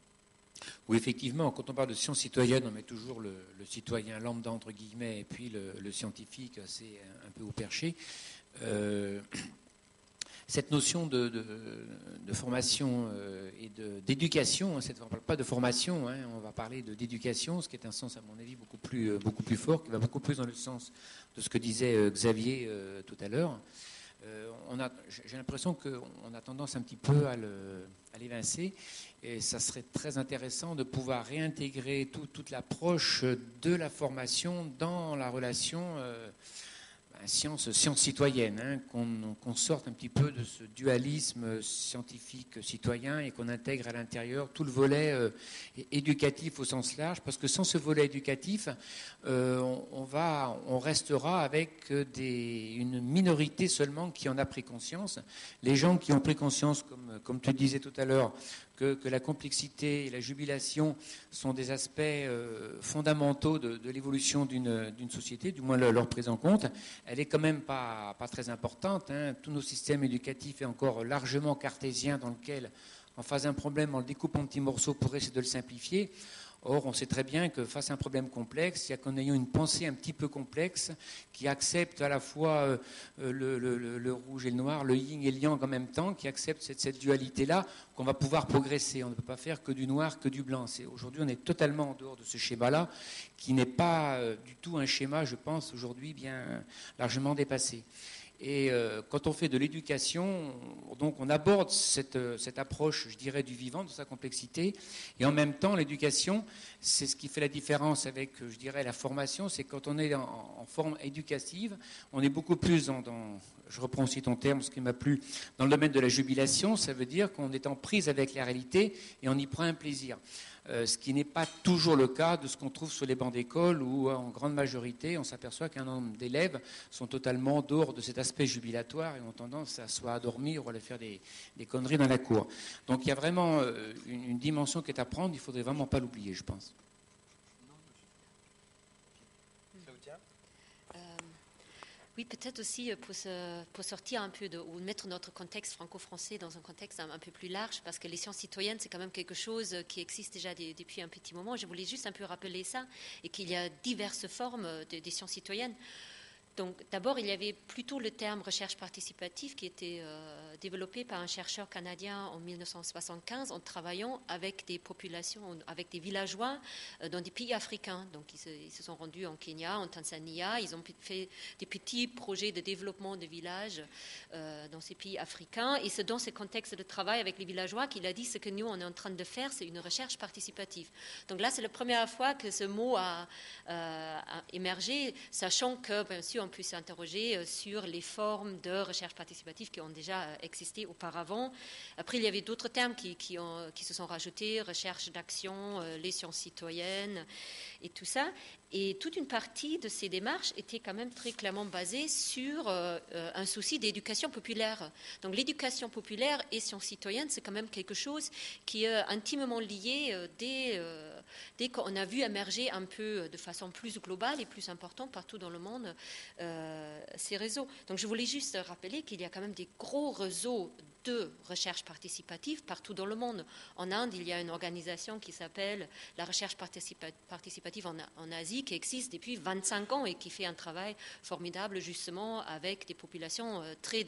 Oui, effectivement, quand on parle de sciences citoyennes, on met toujours le citoyen lambda, entre guillemets, et puis le scientifique, c'est un peu au perché. Cette notion de formation et d'éducation, on ne parle pas de formation, hein, on va parler d'éducation, ce qui est un sens, à mon avis, beaucoup plus fort, qui va beaucoup plus dans le sens de ce que disait Xavier tout à l'heure. J'ai l'impression qu'on a tendance un petit peu à l'évincer, et ça serait très intéressant de pouvoir réintégrer toute l'approche de la formation dans la relation science citoyenne, hein, qu'on sorte un petit peu de ce dualisme scientifique citoyen et qu'on intègre à l'intérieur tout le volet éducatif au sens large, parce que sans ce volet éducatif, on restera avec une minorité seulement qui en a pris conscience. Les gens qui ont pris conscience, comme tu disais tout à l'heure, que la complexité et la jubilation sont des aspects fondamentaux de l'évolution d'une société, du moins leur prise en compte, elle est quand même pas très importante, hein. Tous nos systèmes éducatifs est encore largement cartésien, dans lequel on face à un problème, on le découpe en petits morceaux pour essayer de le simplifier. Or, on sait très bien que face à un problème complexe, il y a qu'en ayant une pensée un petit peu complexe, qui accepte à la fois le rouge et le noir, le yin et le yang en même temps, qui accepte cette dualité-là, qu'on va pouvoir progresser. On ne peut pas faire que du noir, que du blanc. Aujourd'hui, on est totalement en dehors de ce schéma-là, qui n'est pas du tout un schéma, je pense, aujourd'hui bien largement dépassé. Et quand on fait de l'éducation, donc on aborde cette approche, je dirais, du vivant, de sa complexité. Et en même temps, l'éducation, c'est ce qui fait la différence avec, je dirais, la formation. C'est quand on est en forme éducative, on est beaucoup plus je reprends aussi ton terme, ce qui m'a plu, dans le domaine de la jubilation. Ça veut dire qu'on est en prise avec la réalité et on y prend un plaisir. Ce qui n'est pas toujours le cas de ce qu'on trouve sur les bancs d'école où, en grande majorité, on s'aperçoit qu'un nombre d'élèves sont totalement dehors de cet aspect jubilatoire et ont tendance à soit à dormir ou à aller faire des conneries dans la cour. Donc il y a vraiment une dimension qui est à prendre, il ne faudrait vraiment pas l'oublier, je pense. Oui, peut-être aussi pour sortir un peu ou mettre notre contexte franco-français dans un contexte un peu plus large, parce que les sciences citoyennes, c'est quand même quelque chose qui existe déjà depuis un petit moment. Je voulais juste un peu rappeler ça, et qu'il y a diverses formes des sciences citoyennes. Donc, d'abord, il y avait plutôt le terme recherche participative qui était développé par un chercheur canadien en 1975 en travaillant avec des populations, avec des villageois dans des pays africains. Donc, ils se sont rendus en Kenya, en Tanzanie. Ils ont fait des petits projets de développement de villages dans ces pays africains. Et c'est dans ce contexte de travail avec les villageois qu'il a dit ce que nous, on est en train de faire, c'est une recherche participative. Donc là, c'est la première fois que ce mot a émergé, sachant que, bien sûr, on peut s'interroger sur les formes de recherche participative qui ont déjà existé auparavant. Après, il y avait d'autres termes qui se sont rajoutés, recherche d'action, les sciences citoyennes et tout ça. Et toute une partie de ces démarches était quand même très clairement basée sur un souci d'éducation populaire. Donc l'éducation populaire et sciences citoyennes, c'est quand même quelque chose qui est intimement lié dès qu'on a vu émerger un peu de façon plus globale et plus importante partout dans le monde ces réseaux. Donc je voulais juste rappeler qu'il y a quand même des gros réseaux de recherche participative partout dans le monde. En Inde, il y a une organisation qui s'appelle la recherche participative en Asie, qui existe depuis 25 ans et qui fait un travail formidable justement avec des populations très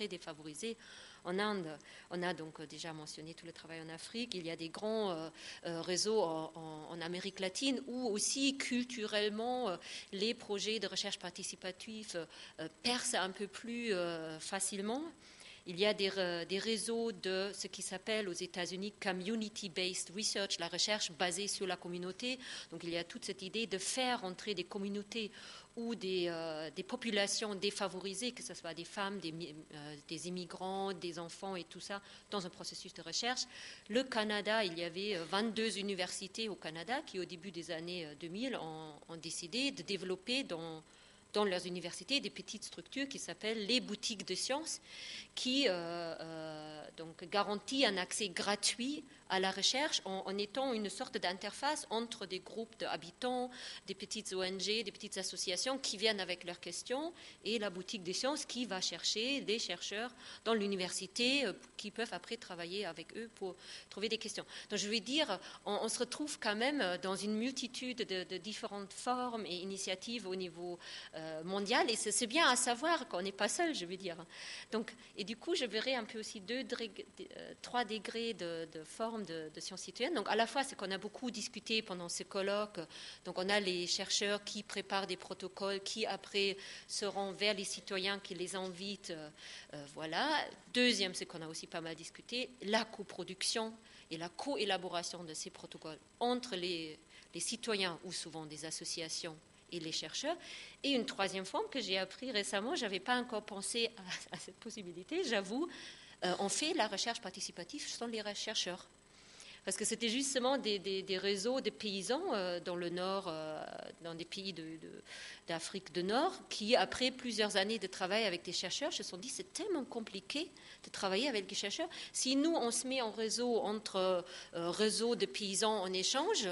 défavorisées en Inde. On a donc déjà mentionné tout le travail en Afrique. Il y a des grands réseaux en Amérique latine où aussi culturellement les projets de recherche participative percent un peu plus facilement. Il y a des réseaux de ce qui s'appelle aux États-Unis community-based research, la recherche basée sur la communauté. Donc il y a toute cette idée de faire entrer des communautés ou des populations défavorisées, que ce soit des femmes, des immigrants, des enfants et tout ça, dans un processus de recherche. Le Canada, il y avait 22 universités au Canada qui, au début des années 2000, ont décidé de développer dans leurs universités des petites structures qui s'appellent les boutiques de sciences, qui donc garantit un accès gratuit à la recherche en étant une sorte d'interface entre des groupes d'habitants, des petites ONG, des petites associations qui viennent avec leurs questions et la boutique des sciences qui va chercher des chercheurs dans l'université qui peuvent après travailler avec eux pour trouver des questions. Donc je veux dire, on se retrouve quand même dans une multitude de différentes formes et initiatives au niveau mondial, et c'est bien à savoir qu'on n'est pas seul, je veux dire. Donc, et du coup, je verrai un peu aussi 3 degrés de forme de sciences citoyennes. Donc, à la fois, c'est qu'on a beaucoup discuté pendant ce colloque. Donc, on a les chercheurs qui préparent des protocoles, qui après seront vers les citoyens, qui les invitent. Voilà. Deuxième, c'est qu'on a aussi pas mal discuté la coproduction et la coélaboration de ces protocoles entre les citoyens ou souvent des associations et les chercheurs. Et une troisième forme que j'ai appris récemment, je n'avais pas encore pensé à cette possibilité, j'avoue, on fait la recherche participative sans les chercheurs. Parce que c'était justement des réseaux de paysans dans le Nord, dans des pays d'Afrique du Nord, qui, après plusieurs années de travail avec des chercheurs, se sont dit c'est tellement compliqué de travailler avec des chercheurs. Si nous, on se met en réseau entre réseaux de paysans en échange,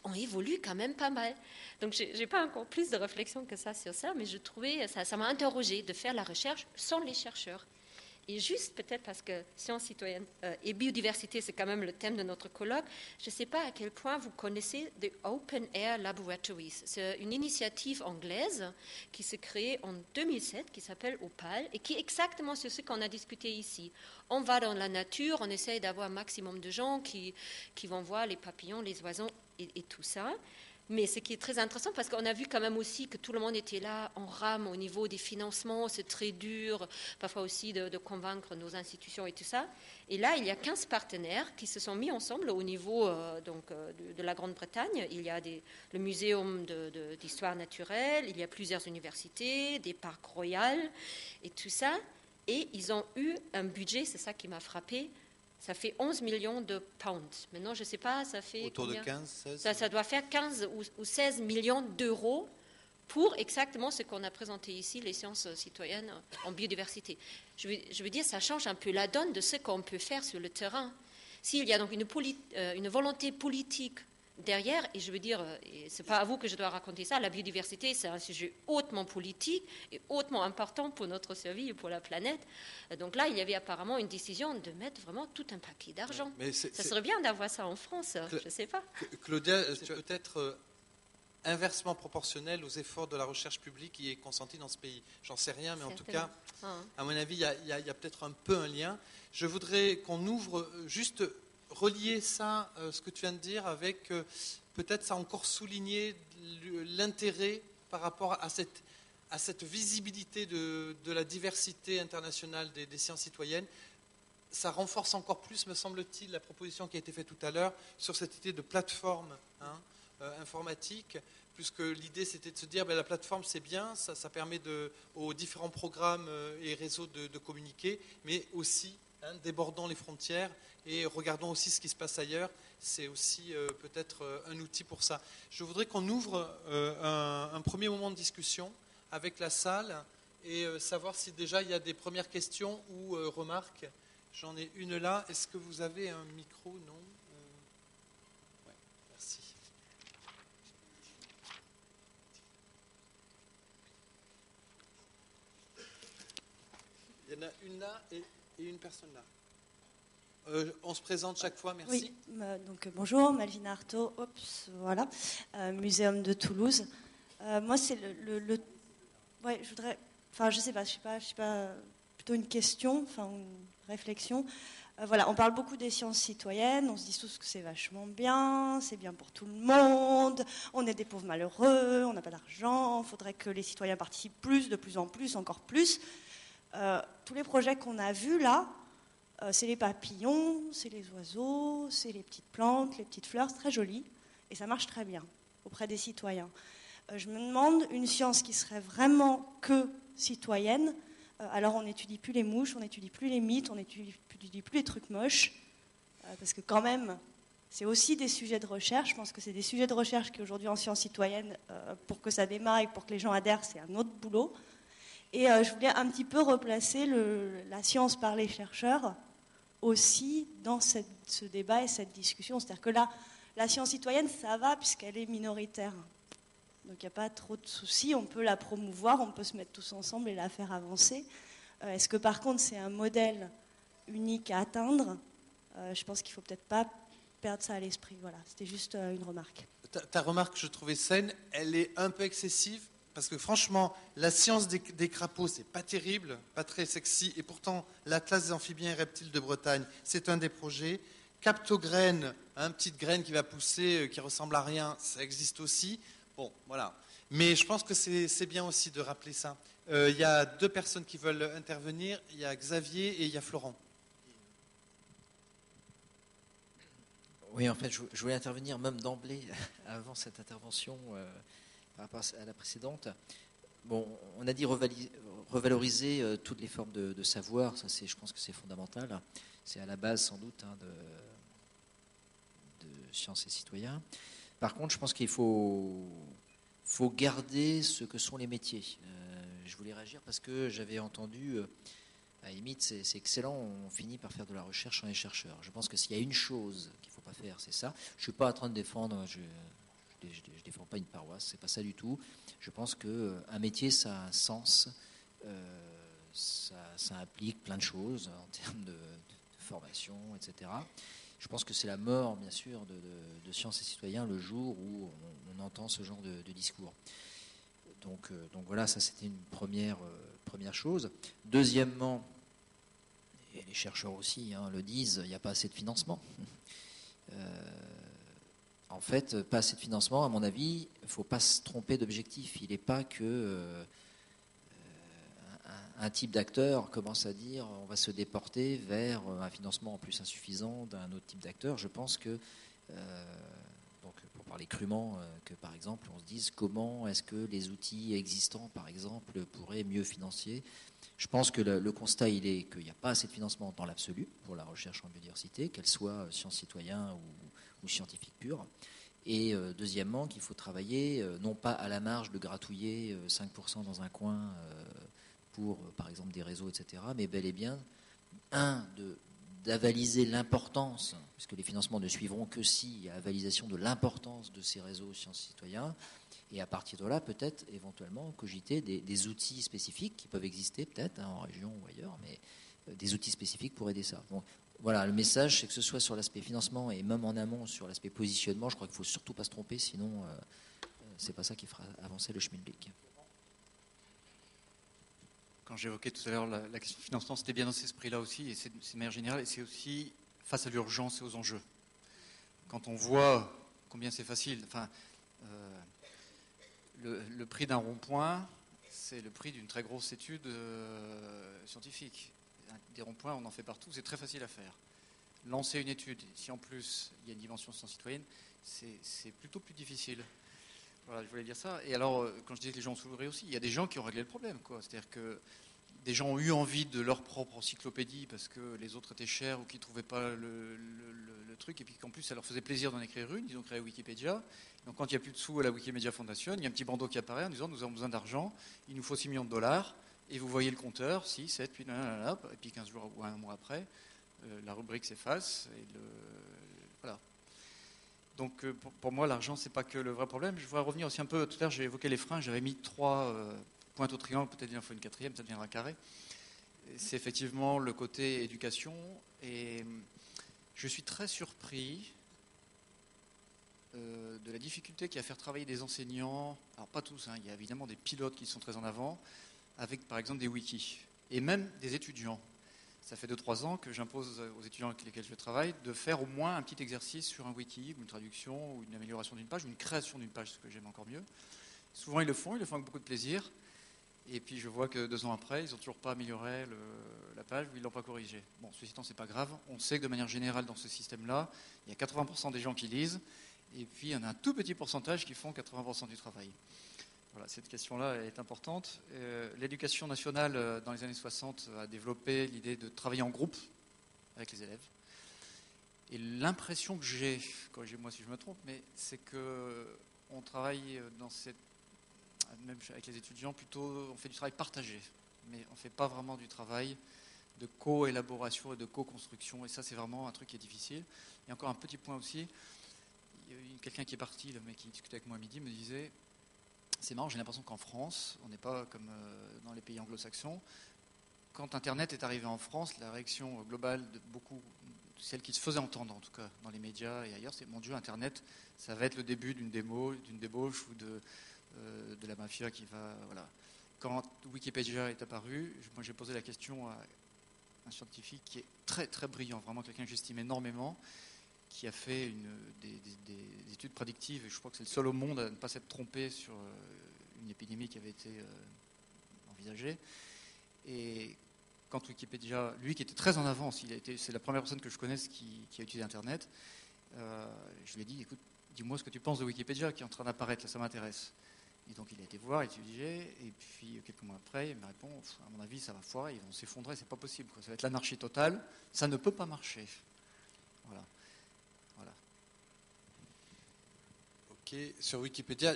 on évolue quand même pas mal. Donc, je n'ai pas encore plus de réflexion que ça sur ça, mais je trouvais, ça m'a interrogée de faire la recherche sans les chercheurs. Et juste peut-être parce que sciences citoyennes et biodiversité, c'est quand même le thème de notre colloque, je ne sais pas à quel point vous connaissez The Open Air Laboratories. C'est une initiative anglaise qui s'est créée en 2007, qui s'appelle OPAL, et qui est exactement sur ce qu'on a discuté ici. On va dans la nature, on essaye d'avoir un maximum de gens qui vont voir les papillons, les oiseaux et tout ça. Mais ce qui est très intéressant, parce qu'on a vu quand même aussi que tout le monde était là en rame au niveau des financements, c'est très dur, parfois aussi de convaincre nos institutions et tout ça. Et là, il y a 15 partenaires qui se sont mis ensemble au niveau de la Grande-Bretagne. Il y a le Muséum d'histoire naturelle, il y a plusieurs universités, des parcs royaux et tout ça. Et ils ont eu un budget, c'est ça qui m'a frappé. Ça fait 11 millions de pounds. Maintenant, je ne sais pas, ça fait autour combien ? De 15, 16 ça doit faire 15 ou 16 millions d'euros pour exactement ce qu'on a présenté ici, les sciences citoyennes en biodiversité. Je veux dire, ça change un peu la donne de ce qu'on peut faire sur le terrain. S'il y a donc une volonté politique derrière, et je veux dire, ce n'est pas à vous que je dois raconter ça, la biodiversité, c'est un sujet hautement politique et hautement important pour notre survie et pour la planète. Donc là, il y avait apparemment une décision de mettre vraiment tout un paquet d'argent. Ça serait bien d'avoir ça en France, je ne sais pas. Claudia, c'est peut-être inversement proportionnel aux efforts de la recherche publique qui est consentie dans ce pays. J'en sais rien, mais en tout cas, à mon avis, il y a peut-être un peu un lien. Je voudrais qu'on ouvre juste... relier ça, ce que tu viens de dire, avec peut-être ça a encore souligné l'intérêt par rapport à cette visibilité de la diversité internationale des sciences citoyennes. Ça renforce encore plus, me semble-t-il, la proposition qui a été faite tout à l'heure sur cette idée de plateforme informatique, puisque l'idée c'était de se dire la plateforme c'est bien, ça permet aux différents programmes et réseaux de communiquer, mais aussi débordons les frontières et regardons aussi ce qui se passe ailleurs. C'est aussi peut-être un outil pour ça. Je voudrais qu'on ouvre un premier moment de discussion avec la salle et savoir si déjà il y a des premières questions ou remarques. J'en ai une là. Est-ce que vous avez un micro ? Non ? Ouais, merci. Il y en a une là et une personne là. On se présente chaque fois, merci. Oui, donc bonjour, Malvina Artaud, voilà, Muséum de Toulouse. Moi, c'est ouais, je voudrais, enfin, je sais pas, je suis pas plutôt une question, enfin une réflexion. Voilà, on parle beaucoup des sciences citoyennes, on se dit tous que c'est vachement bien, c'est bien pour tout le monde, on est des pauvres malheureux, on n'a pas d'argent, il faudrait que les citoyens participent plus, de plus en plus, encore plus. Tous les projets qu'on a vus là, c'est les papillons, c'est les oiseaux, c'est les petites plantes, les petites fleurs, c'est très joli, et ça marche très bien auprès des citoyens. Je me demande une science qui serait vraiment que citoyenne. Alors on n'étudie plus les mouches, on n'étudie plus les mythes, on n'étudie plus les trucs moches, parce que quand même, c'est aussi des sujets de recherche. Je pense que c'est des sujets de recherche qui aujourd'hui en sciences citoyennes, pour que ça démarre et pour que les gens adhèrent, c'est un autre boulot. Et je voulais un petit peu replacer la science par les chercheurs aussi dans ce débat et cette discussion. C'est-à-dire que là, la science citoyenne, ça va puisqu'elle est minoritaire. Donc il n'y a pas trop de soucis, on peut la promouvoir, on peut se mettre tous ensemble et la faire avancer. Est-ce que par contre c'est un modèle unique à atteindre ? Je pense qu'il ne faut peut-être pas perdre ça à l'esprit. Voilà, c'était juste une remarque. Ta remarque, je trouvais saine, elle est un peu excessive, parce que franchement, la science des crapauds, c'est pas terrible, pas très sexy, et pourtant l'Atlas des amphibiens et reptiles de Bretagne, c'est un des projets. Captograine, petite graine qui va pousser, qui ressemble à rien, ça existe aussi. Bon, voilà. Mais je pense que c'est bien aussi de rappeler ça. Il y a 2 personnes qui veulent intervenir. Il y a Xavier et il y a Florent. Oui, en fait, je voulais intervenir même d'emblée, avant cette intervention, par rapport à la précédente. Bon, on a dit revaloriser toutes les formes de savoir. Ça, je pense que c'est fondamental. C'est à la base, sans doute, de sciences et citoyens. Par contre, je pense qu'il faut garder ce que sont les métiers. Je voulais réagir parce que j'avais entendu, à la limite, c'est excellent, on finit par faire de la recherche sans les chercheurs. Je pense que s'il y a une chose qu'il ne faut pas faire, c'est ça. Je ne suis pas en train de défendre, je ne défends pas une paroisse, c'est pas ça du tout. Je pense qu'un métier, ça a un sens, ça implique plein de choses en termes de formation, etc. Je pense que c'est la mort, bien sûr, de Sciences et Citoyens le jour où on entend ce genre de discours. Donc voilà, ça c'était une première chose. Deuxièmement, et les chercheurs aussi le disent, il n'y a pas assez de financement. En fait, pas assez de financement, à mon avis, il ne faut pas se tromper d'objectif. Il n'est pas que un type d'acteur commence à dire on va se déporter vers un financement en plus insuffisant d'un autre type d'acteur. Je pense que, donc pour parler crûment, que par exemple on se dise comment est-ce que les outils existants par exemple pourraient mieux financer. Je pense que le constat il est qu'il n'y a pas assez de financement dans l'absolu pour la recherche en biodiversité, qu'elle soit sciences citoyens ou scientifique pure. Et deuxièmement, qu'il faut travailler non pas à la marge de gratouiller 5% dans un coin pour, par exemple, des réseaux, etc., mais bel et bien, d'avaliser l'importance, puisque les financements ne suivront que s'il y a avalisation de l'importance de ces réseaux sciences citoyens, et à partir de là, peut-être, éventuellement, cogiter des outils spécifiques qui peuvent exister, peut-être, en région ou ailleurs, mais des outils spécifiques pour aider ça. Donc, voilà, le message, c'est que ce soit sur l'aspect financement et même en amont sur l'aspect positionnement, je crois qu'il ne faut surtout pas se tromper, sinon c'est pas ça qui fera avancer le schmilblick. Quand j'évoquais tout à l'heure la question du financement, c'était bien dans cet esprit-là aussi, et c'est de manière générale, et c'est aussi face à l'urgence et aux enjeux. Quand on voit combien c'est facile, enfin, le prix d'un rond-point, c'est le prix d'une très grosse étude scientifique. Des ronds-points, on en fait partout, c'est très facile à faire. Lancer une étude, si en plus il y a une dimension science citoyenne, c'est plutôt plus difficile. Voilà, je voulais dire ça. Et alors, quand je disais que les gens ont soulevés aussi, il y a des gens qui ont réglé le problème, quoi. C'est-à-dire que des gens ont eu envie de leur propre encyclopédie parce que les autres étaient chers ou qu'ils ne trouvaient pas le truc, et puis qu'en plus ça leur faisait plaisir d'en écrire une, ils ont créé Wikipédia. Donc quand il n'y a plus de sous à la Wikimedia Foundation, il y a un petit bandeau qui apparaît en disant nous avons besoin d'argent, il nous faut 6 millions de dollars, et vous voyez le compteur, 6, 7, puis nanana, et puis 15 jours ou un mois après, la rubrique s'efface, et voilà. Donc pour moi, l'argent, c'est pas que le vrai problème. Je voudrais revenir aussi un peu, tout à l'heure j'ai évoqué les freins, j'avais mis 3 pointes au triangle, peut-être il en faut une 4e, ça deviendra carré. C'est effectivement le côté éducation, et je suis très surpris de la difficulté qu'il y a à faire travailler des enseignants, alors pas tous, il y a évidemment des pilotes qui sont très en avant, avec par exemple des wikis. et même des étudiants. Ça fait 2-3 ans que j'impose aux étudiants avec lesquels je travaille de faire au moins un petit exercice sur un wiki, ou une traduction, ou une amélioration d'une page, ou une création d'une page, ce que j'aime encore mieux. Souvent ils le font avec beaucoup de plaisir. Et puis je vois que 2 ans après, ils n'ont toujours pas amélioré la page ou ils ne l'ont pas corrigée. Bon, ceci étant, ce n'est pas grave. On sait que de manière générale, dans ce système-là, il y a 80% des gens qui lisent, et puis il y en a un tout petit pourcentage qui font 80% du travail. Voilà, cette question-là est importante. L'éducation nationale, dans les années 60, a développé l'idée de travailler en groupe avec les élèves. Et l'impression que j'ai, corrigez-moi si je me trompe, mais c'est qu'on travaille même avec les étudiants, plutôt on fait du travail partagé, mais on ne fait pas vraiment du travail de co-élaboration et de co-construction, et ça c'est vraiment un truc qui est difficile. Et encore un petit point aussi, quelqu'un qui est parti, le mec qui discutait avec moi à midi, me disait, c'est marrant, j'ai l'impression qu'en France, on n'est pas comme dans les pays anglo-saxons, quand Internet est arrivé en France, la réaction globale de beaucoup, celle qui se faisait entendre en tout cas dans les médias et ailleurs, c'est mon Dieu, Internet, ça va être le début d'une débauche ou de la mafia qui va... Voilà. Quand Wikipédia est apparu, moi j'ai posé la question à un scientifique qui est très très brillant, vraiment quelqu'un que j'estime énormément, qui a fait des études prédictives, et je crois que c'est le seul au monde à ne pas s'être trompé sur une épidémie qui avait été envisagée. Et quand Wikipédia, lui qui était très en avance, c'est la première personne que je connaisse qui a utilisé Internet, je lui ai dit, écoute, dis-moi ce que tu penses de Wikipédia qui est en train d'apparaître, là, ça m'intéresse. Et donc il a été voir, étudier, et puis quelques mois après, il me répond, à mon avis, ça va foirer, ils vont s'effondrer, c'est pas possible, quoi. Ça va être l'anarchie totale, ça ne peut pas marcher. Voilà. Ok, sur Wikipédia,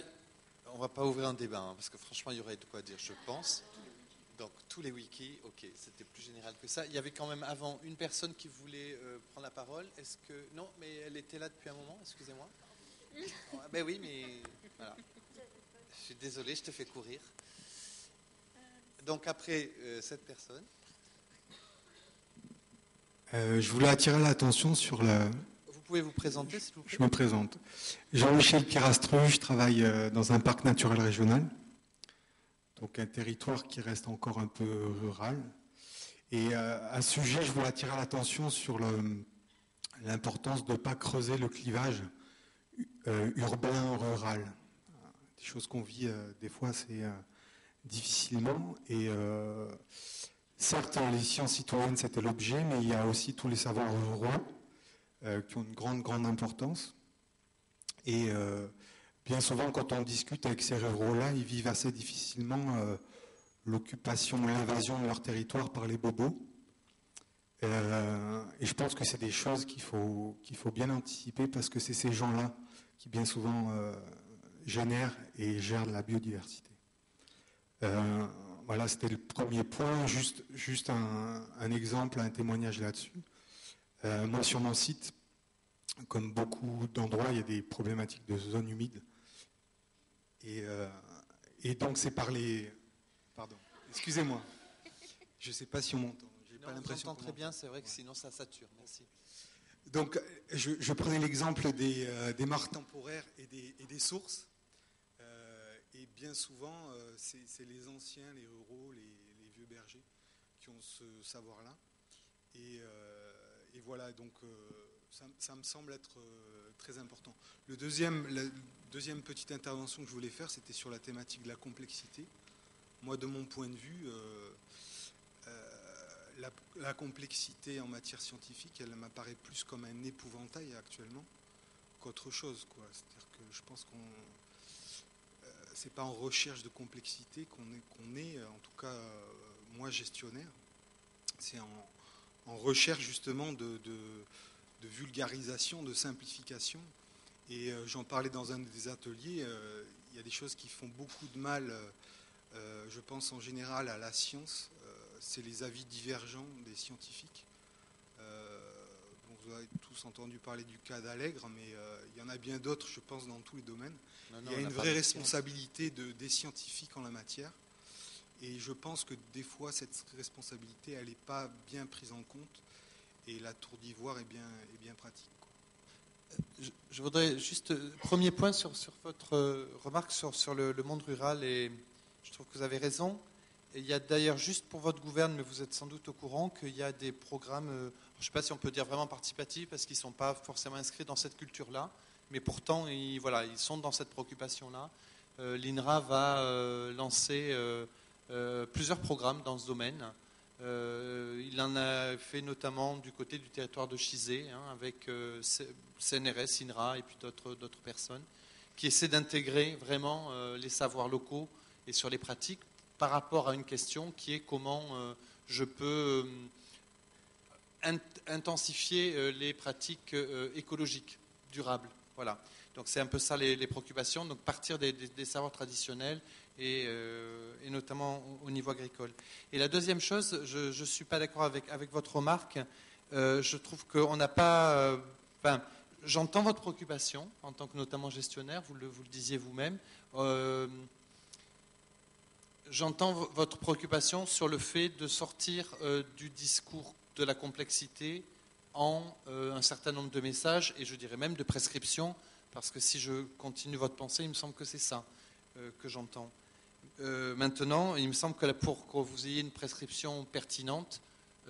on ne va pas ouvrir un débat, hein, parce que franchement, il y aurait de quoi dire, je pense. Donc tous les wikis, ok, c'était plus général que ça. Il y avait quand même avant une personne qui voulait prendre la parole. Est-ce que... Non, mais elle était là depuis un moment, excusez-moi. Ben oui, mais voilà. Je suis désolé, je te fais courir. Donc après cette personne. Je voulais attirer l'attention sur la... Vous pouvez vous présenter, s'il vous plaît ? Je me présente. Jean-Michel Pirastru, je travaille dans un parc naturel régional, donc un territoire qui reste encore un peu rural. Et à ce sujet, je voulais attirer l'attention sur l'importance de ne pas creuser le clivage urbain-rural. Des choses qu'on vit des fois assez difficilement. Et certes, les sciences citoyennes, c'était l'objet, mais il y a aussi tous les savoirs ruraux qui ont une grande importance. Et bien souvent, quand on discute avec ces ruraux-là, ils vivent assez difficilement l'occupation, l'invasion de leur territoire par les bobos. Et je pense que c'est des choses qu'il faut bien anticiper parce que c'est ces gens-là qui bien souvent génèrent et gèrent la biodiversité. Voilà, c'était le premier point. Juste un exemple, un témoignage là-dessus. Moi, sur mon site, comme beaucoup d'endroits, il y a des problématiques de zones humides. Et donc, c'est par les... Pardon, excusez-moi. Je ne sais pas si on m'entend. J'ai pas l'impression. On entend très bien, c'est vrai que sinon ça sature. Merci. Donc, je prenais l'exemple des mares temporaires et des sources. Et bien souvent, c'est les anciens, les ruraux, les vieux bergers qui ont ce savoir-là. Et voilà, donc ça me semble être très important. La deuxième petite intervention que je voulais faire, c'était sur la thématique de la complexité. Moi, de mon point de vue, la complexité en matière scientifique, elle m'apparaît plus comme un épouvantail actuellement qu'autre chose, quoi. C'est-à-dire que je pense c'est pas en recherche de complexité qu'on est, en tout cas moi gestionnaire, c'est en recherche justement de vulgarisation, de simplification. Et j'en parlais dans un des ateliers, il y a des choses qui font beaucoup de mal, je pense en général à la science, c'est les avis divergents des scientifiques. Vous avez tous entendu parler du cas d'Allègre, mais il y en a bien d'autres, je pense, dans tous les domaines. Il y a une vraie responsabilité des scientifiques en la matière. Et je pense que des fois, cette responsabilité, elle n'est pas bien prise en compte. Et la tour d'ivoire est bien pratique, quoi. Je voudrais juste, premier point sur votre remarque sur le monde rural, et je trouve que vous avez raison. Et il y a d'ailleurs, juste pour votre gouverne, mais vous êtes sans doute au courant, qu'il y a des programmes, je ne sais pas si on peut dire vraiment participatifs, parce qu'ils ne sont pas forcément inscrits dans cette culture-là, mais pourtant, ils sont dans cette préoccupation-là. L'INRA va lancer plusieurs programmes dans ce domaine. Il en a fait notamment du côté du territoire de Chizé, avec CNRS, INRA et puis d'autres personnes, qui essaient d'intégrer vraiment les savoirs locaux et sur les pratiques par rapport à une question qui est comment je peux intensifier les pratiques écologiques, durables. Voilà. Donc c'est un peu ça les préoccupations, donc partir des savoirs traditionnels et notamment au niveau agricole. Et la deuxième chose, je ne suis pas d'accord avec votre remarque, je trouve qu'on n'a pas... j'entends votre préoccupation en tant que notamment gestionnaire, vous le disiez vous-même. J'entends votre préoccupation sur le fait de sortir du discours de la complexité en un certain nombre de messages, et je dirais même de prescriptions, parce que si je continue votre pensée, il me semble que c'est ça que j'entends. Maintenant, il me semble que pour que vous ayez une prescription pertinente,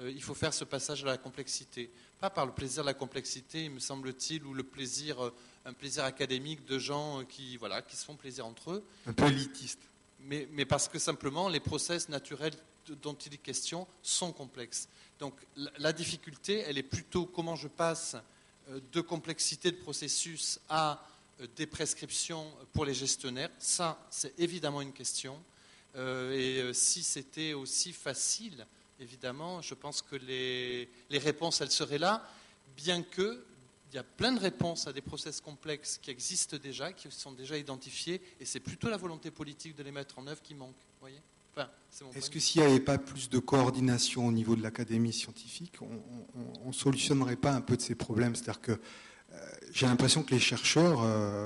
il faut faire ce passage à la complexité. Pas par le plaisir de la complexité, me semble-t-il, ou un plaisir académique de gens qui se font plaisir entre eux. Un peu élitiste. Mais parce que simplement, les process naturels dont il est question sont complexes. Donc la difficulté, elle est plutôt comment je passe de complexité de processus à des prescriptions pour les gestionnaires. Ça, c'est évidemment une question. Si c'était aussi facile, évidemment, je pense que les réponses, elles seraient là, bien que il y a plein de réponses à des process complexes qui existent déjà, qui sont déjà identifiés, et c'est plutôt la volonté politique de les mettre en œuvre qui manque. Voyez, est-ce que s'il n'y avait pas plus de coordination au niveau de l'académie scientifique, on ne solutionnerait pas un peu de ces problèmes? C'est-à-dire que j'ai l'impression que les chercheurs,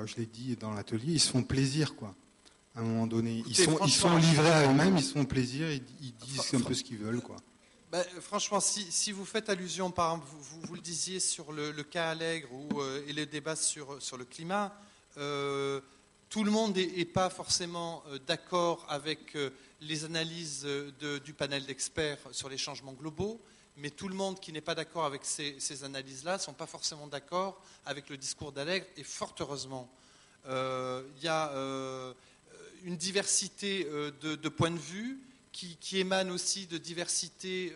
je l'ai dit dans l'atelier, ils se font plaisir, quoi. À un moment donné, écoutez, ils sont livrés à eux-mêmes, ils se font plaisir, ils disent un peu ce qu'ils veulent, quoi. Franchement, si vous faites allusion, par exemple, vous le disiez sur le cas Allègre et le débat sur le climat, tout le monde n'est pas forcément d'accord avec les analyses du panel d'experts sur les changements globaux, mais tout le monde qui n'est pas d'accord avec ces analyses-là ne sont pas forcément d'accord avec le discours d'Allègre, et fort heureusement. Il y a une diversité de points de vue qui émane aussi de diversité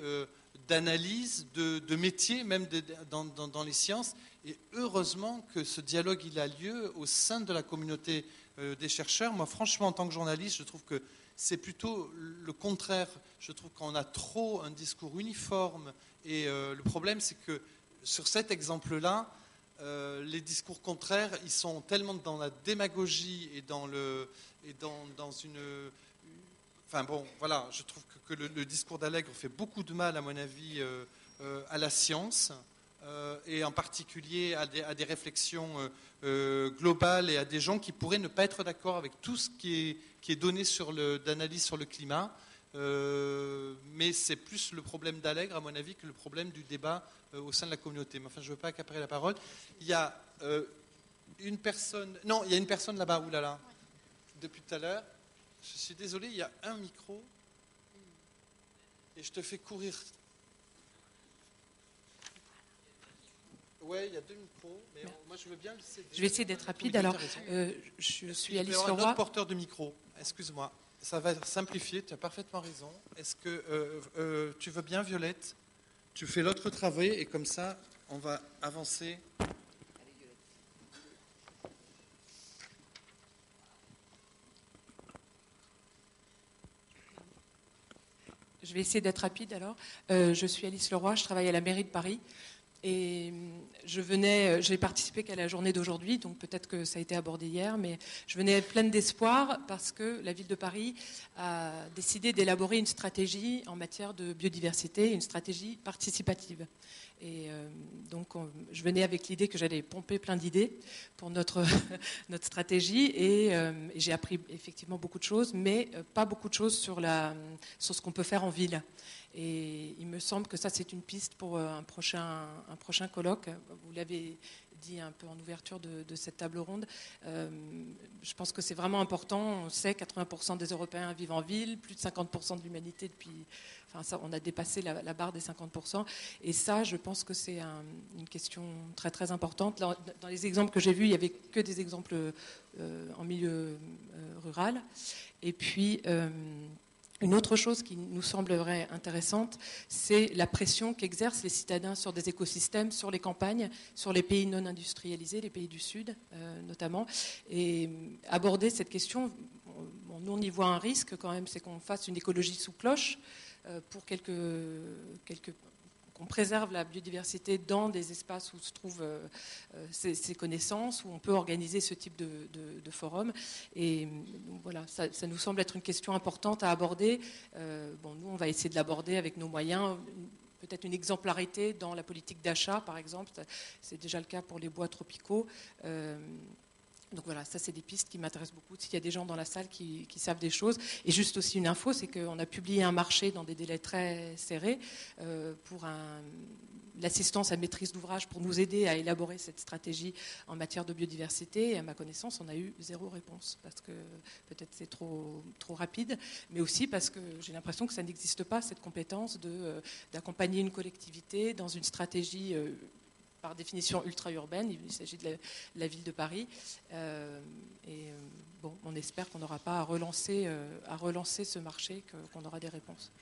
d'analyse, de métiers, même dans les sciences. Et heureusement que ce dialogue il a lieu au sein de la communauté des chercheurs. Moi, franchement, en tant que journaliste, je trouve que c'est plutôt le contraire. Je trouve qu'on a trop un discours uniforme. Et le problème, c'est que sur cet exemple-là, les discours contraires, ils sont tellement dans la démagogie et dans une... Enfin bon, voilà, je trouve que le discours d'Allègre fait beaucoup de mal, à mon avis, à la science, et en particulier à des réflexions globales et à des gens qui pourraient ne pas être d'accord avec tout ce qui est donné d'analyse sur le climat. Mais c'est plus le problème d'Allègre, à mon avis, que le problème du débat au sein de la communauté. Mais enfin, je ne veux pas accaparer la parole. Il y a une personne... Non, il y a une personne là-bas, oulala, depuis tout à l'heure. Je suis désolé, il y a un micro et je te fais courir. Ouais, il y a 2 micros, mais moi je veux bien le céder. Je vais essayer d'être rapide. Alors, je suis Alice Leroy. Un Leroy. autre porteur de micro, excuse-moi. Ça va simplifier, tu as parfaitement raison. Est-ce que tu veux bien, Violette? Tu fais l'autre travail et comme ça, on va avancer. Je vais essayer d'être rapide alors. Je suis Alice Leroy, je travaille à la mairie de Paris. Et j'ai participé qu'à la journée d'aujourd'hui, donc peut-être que ça a été abordé hier, mais je venais pleine d'espoir parce que la ville de Paris a décidé d'élaborer une stratégie en matière de biodiversité, une stratégie participative. Et donc, je venais avec l'idée que j'allais pomper plein d'idées pour notre stratégie. Et j'ai appris effectivement beaucoup de choses, mais pas beaucoup de choses sur ce qu'on peut faire en ville. Et il me semble que ça, c'est une piste pour un prochain colloque. Vous l'avez dit un peu en ouverture de cette table ronde. Je pense que c'est vraiment important. On sait que 80% des Européens vivent en ville, plus de 50% de l'humanité depuis... Enfin, ça, on a dépassé la barre des 50%. Et ça, je pense que c'est une question très, très importante. Dans les exemples que j'ai vus, il n'y avait que des exemples en milieu rural. Et puis... une autre chose qui nous semblerait intéressante, c'est la pression qu'exercent les citadins sur des écosystèmes, sur les campagnes, sur les pays non industrialisés, les pays du Sud notamment. Et aborder cette question, nous on y voit un risque quand même, c'est qu'on fasse une écologie sous cloche pour qu'on préserve la biodiversité dans des espaces où se trouvent ces connaissances, où on peut organiser ce type de forum. Et donc, voilà, ça nous semble être une question importante à aborder. Nous, on va essayer de l'aborder avec nos moyens. Peut-être une exemplarité dans la politique d'achat, par exemple. C'est déjà le cas pour les bois tropicaux. Donc voilà, ça c'est des pistes qui m'intéressent beaucoup. S'il y a des gens dans la salle qui savent des choses. Et juste aussi une info, c'est qu'on a publié un marché dans des délais très serrés pour l'assistance à maîtrise d'ouvrage pour nous aider à élaborer cette stratégie en matière de biodiversité. Et à ma connaissance, on a eu 0 réponse parce que peut-être c'est trop rapide, mais aussi parce que j'ai l'impression que ça n'existe pas, cette compétence d'accompagner une collectivité dans une stratégie par définition ultra-urbaine. Il s'agit de la ville de Paris. On espère qu'on n'aura pas à relancer ce marché, qu'on aura des réponses.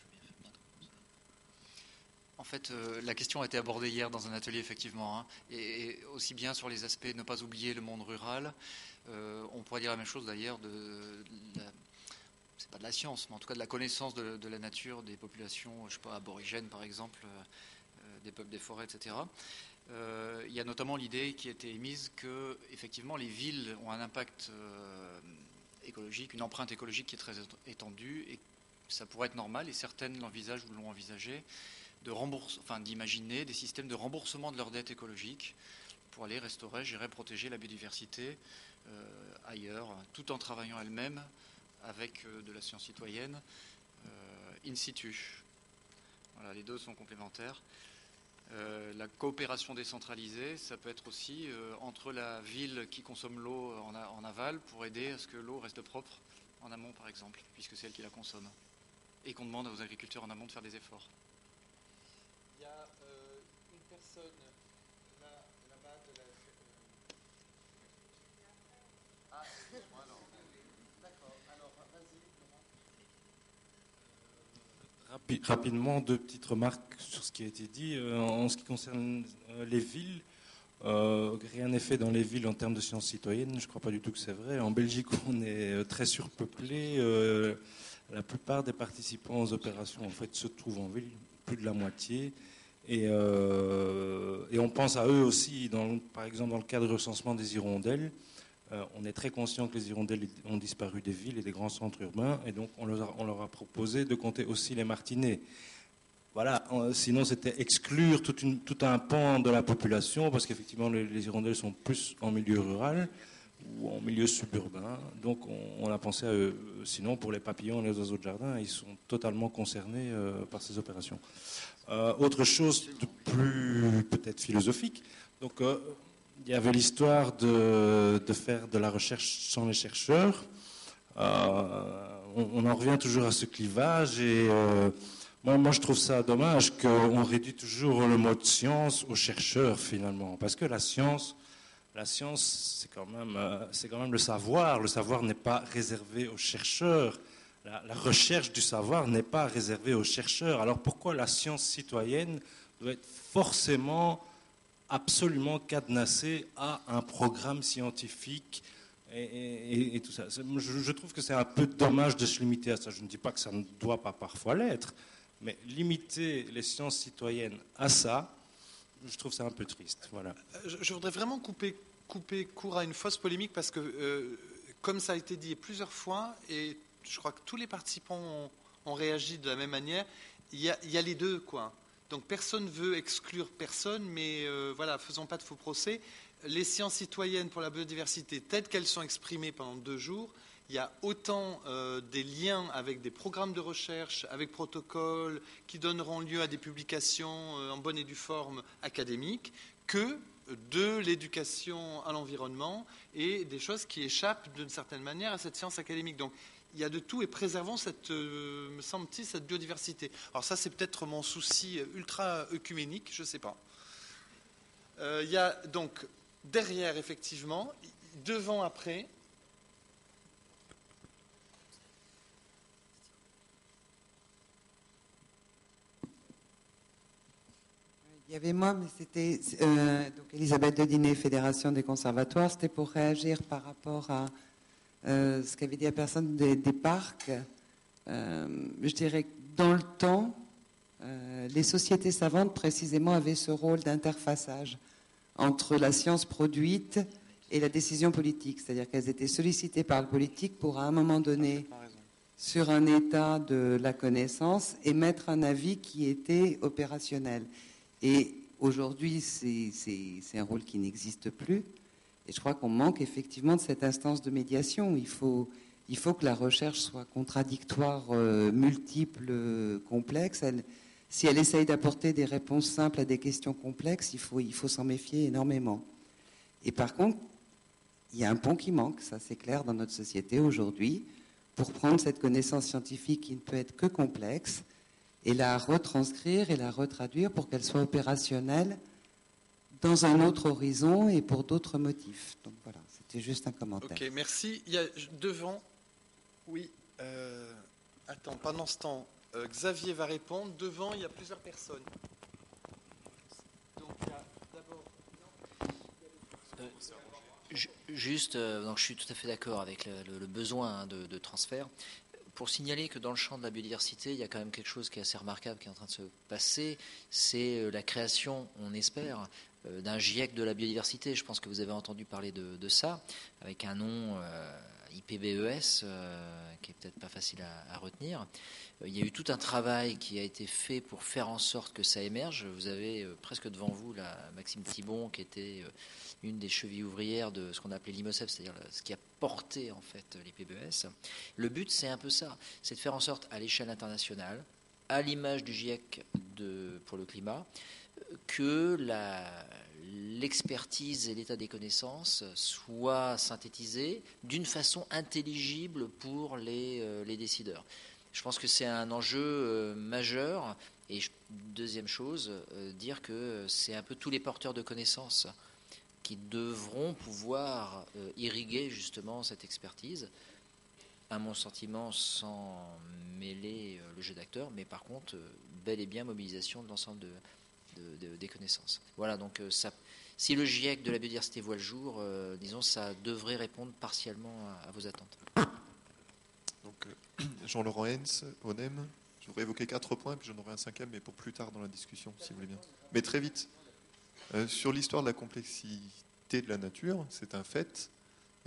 En fait, la question a été abordée hier dans un atelier, effectivement, et aussi bien sur les aspects ne pas oublier le monde rural. On pourrait dire la même chose d'ailleurs c'est pas de la science, mais en tout cas de la connaissance de la nature, des populations, je sais pas, aborigènes par exemple, des peuples des forêts, etc. Il y a notamment l'idée qui a été émise que effectivement les villes ont un impact écologique, une empreinte écologique qui est très étendue, et ça pourrait être normal, et certaines l'envisagent ou l'ont envisagé, d'imaginer des systèmes de remboursement de leurs dettes écologiques pour aller restaurer, gérer, protéger la biodiversité ailleurs, tout en travaillant elles-mêmes avec de la science citoyenne in situ. Voilà, les deux sont complémentaires. La coopération décentralisée, ça peut être aussi entre la ville qui consomme l'eau en aval pour aider à ce que l'eau reste propre en amont, par exemple, puisque c'est elle qui la consomme. Et qu'on demande aux agriculteurs en amont de faire des efforts. Il y a une personne là-bas de la... Ah, excusez-moi, non. D'accord, alors vas-y, Laurent. Rapidement, 2 petites remarques sur ce qui a été dit. En ce qui concerne les villes, rien n'est fait dans les villes en termes de sciences citoyennes. Je ne crois pas du tout que c'est vrai. En Belgique, on est très surpeuplé. La plupart des participants aux opérations en fait, se trouvent en ville, plus de la moitié. Et on pense à eux aussi, par exemple dans le cadre du recensement des hirondelles. On est très conscient que les hirondelles ont disparu des villes et des grands centres urbains, et donc on leur a proposé de compter aussi les martinets. Voilà, sinon c'était exclure tout un pan de la population, parce qu'effectivement les hirondelles sont plus en milieu rural ou en milieu suburbain, donc on a pensé à eux. Sinon pour les papillons et les oiseaux de jardin, ils sont totalement concernés par ces opérations. Autre chose de plus peut-être philosophique, donc il y avait l'histoire de faire de la recherche sans les chercheurs. On en revient toujours à ce clivage, et moi je trouve ça dommage qu'on réduit toujours le mot de science aux chercheurs finalement, parce que la science c'est quand même le savoir. Le savoir n'est pas réservé aux chercheurs. La recherche du savoir n'est pas réservée aux chercheurs. Alors pourquoi la science citoyenne doit être forcément absolument cadenassée à un programme scientifique et tout ça. Je trouve que c'est un peu dommage de se limiter à ça. Je ne dis pas que ça ne doit pas parfois l'être, mais limiter les sciences citoyennes à ça, je trouve ça un peu triste. Voilà. Je voudrais vraiment couper court à une fausse polémique, parce que, comme ça a été dit plusieurs fois, et je crois que tous les participants ont réagi de la même manière, il y a les deux, quoi. Donc personne ne veut exclure personne, mais voilà, faisons pas de faux procès. Les sciences citoyennes pour la biodiversité, telles qu'elles sont exprimées pendant 2 jours, il y a autant des liens avec des programmes de recherche, avec protocoles, qui donneront lieu à des publications en bonne et due forme académique, que de l'éducation à l'environnement et des choses qui échappent d'une certaine manière à cette science académique. Donc il y a de tout et préservons me semble-t-il, cette biodiversité. Alors ça, c'est peut-être mon souci ultra œcuménique, je ne sais pas. Il y a donc derrière, effectivement, devant, après. Il y avait moi, mais c'était donc Elisabeth Dedinet, Fédération des conservatoires. C'était pour réagir par rapport à ce qu'avait dit la personne des parcs. Je dirais que dans le temps, les sociétés savantes, précisément, avaient ce rôle d'interfaçage entre la science produite et la décision politique. C'est-à-dire qu'elles étaient sollicitées par le politique pour, à un moment donné, sur un état de la connaissance, émettre un avis qui était opérationnel. Et aujourd'hui, c'est un rôle qui n'existe plus. Et je crois qu'on manque effectivement de cette instance de médiation. Il faut que la recherche soit contradictoire, multiple, complexe. Si elle essaye d'apporter des réponses simples à des questions complexes, il faut s'en méfier énormément. Et par contre, il y a un pont qui manque, ça c'est clair, dans notre société aujourd'hui, pour prendre cette connaissance scientifique qui ne peut être que complexe et la retranscrire et la retraduire pour qu'elle soit opérationnelle dans un autre horizon et pour d'autres motifs. Donc voilà, c'était juste un commentaire. Ok, merci. Il y a devant, oui, attends, pendant ce temps, Xavier va répondre. Devant, il y a plusieurs personnes. Donc, il y a d'abord... Juste, donc je suis tout à fait d'accord avec le besoin de transfert. Pour signaler que dans le champ de la biodiversité, il y a quand même quelque chose qui est assez remarquable qui est en train de se passer, c'est la création, on espère, d'un GIEC de la biodiversité. Je pense que vous avez entendu parler de ça, avec un nom IPBES, qui est peut-être pas facile à retenir. Il y a eu tout un travail qui a été fait pour faire en sorte que ça émerge. Vous avez presque devant vous la Maxime Thibon, qui était une des chevilles ouvrières de ce qu'on appelait l'IMOCEF, c'est-à-dire ce qui a porté en fait l'IPBES. Le but, c'est un peu ça, c'est de faire en sorte à l'échelle internationale, à l'image du GIEC pour le climat, que l'expertise et l'état des connaissances soient synthétisés d'une façon intelligible pour les décideurs. Je pense que c'est un enjeu majeur. Et deuxième chose, dire que c'est un peu tous les porteurs de connaissances qui devront pouvoir irriguer justement cette expertise, à mon sentiment sans mêler le jeu d'acteurs, mais par contre bel et bien mobilisation de l'ensemble des connaissances. Voilà, donc si le GIEC de la biodiversité voit le jour, disons, ça devrait répondre partiellement à vos attentes. Donc, Jean-Laurent Hens, ONEM, je voudrais évoquer 4 points, puis j'en aurai un 5e, mais pour plus tard dans la discussion, si vous voulez bien. Mais très vite. Sur l'histoire de la complexité de la nature, c'est un fait,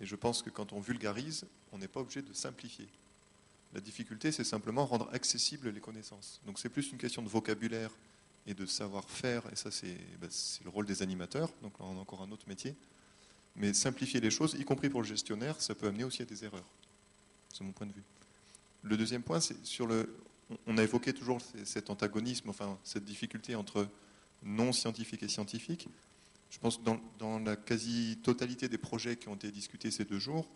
et je pense que quand on vulgarise, on n'est pas obligé de simplifier. La difficulté, c'est simplement rendre accessibles les connaissances. Donc c'est plus une question de vocabulaire et de savoir-faire, et ça c'est le rôle des animateurs, donc là on a encore un autre métier. Mais simplifier les choses, y compris pour le gestionnaire, ça peut amener aussi à des erreurs. C'est mon point de vue. Le deuxième point, c'est sur on a évoqué toujours cet antagonisme, enfin cette difficulté entre non scientifique et scientifique. Je pense que dans la quasi-totalité des projets qui ont été discutés ces 2 jours,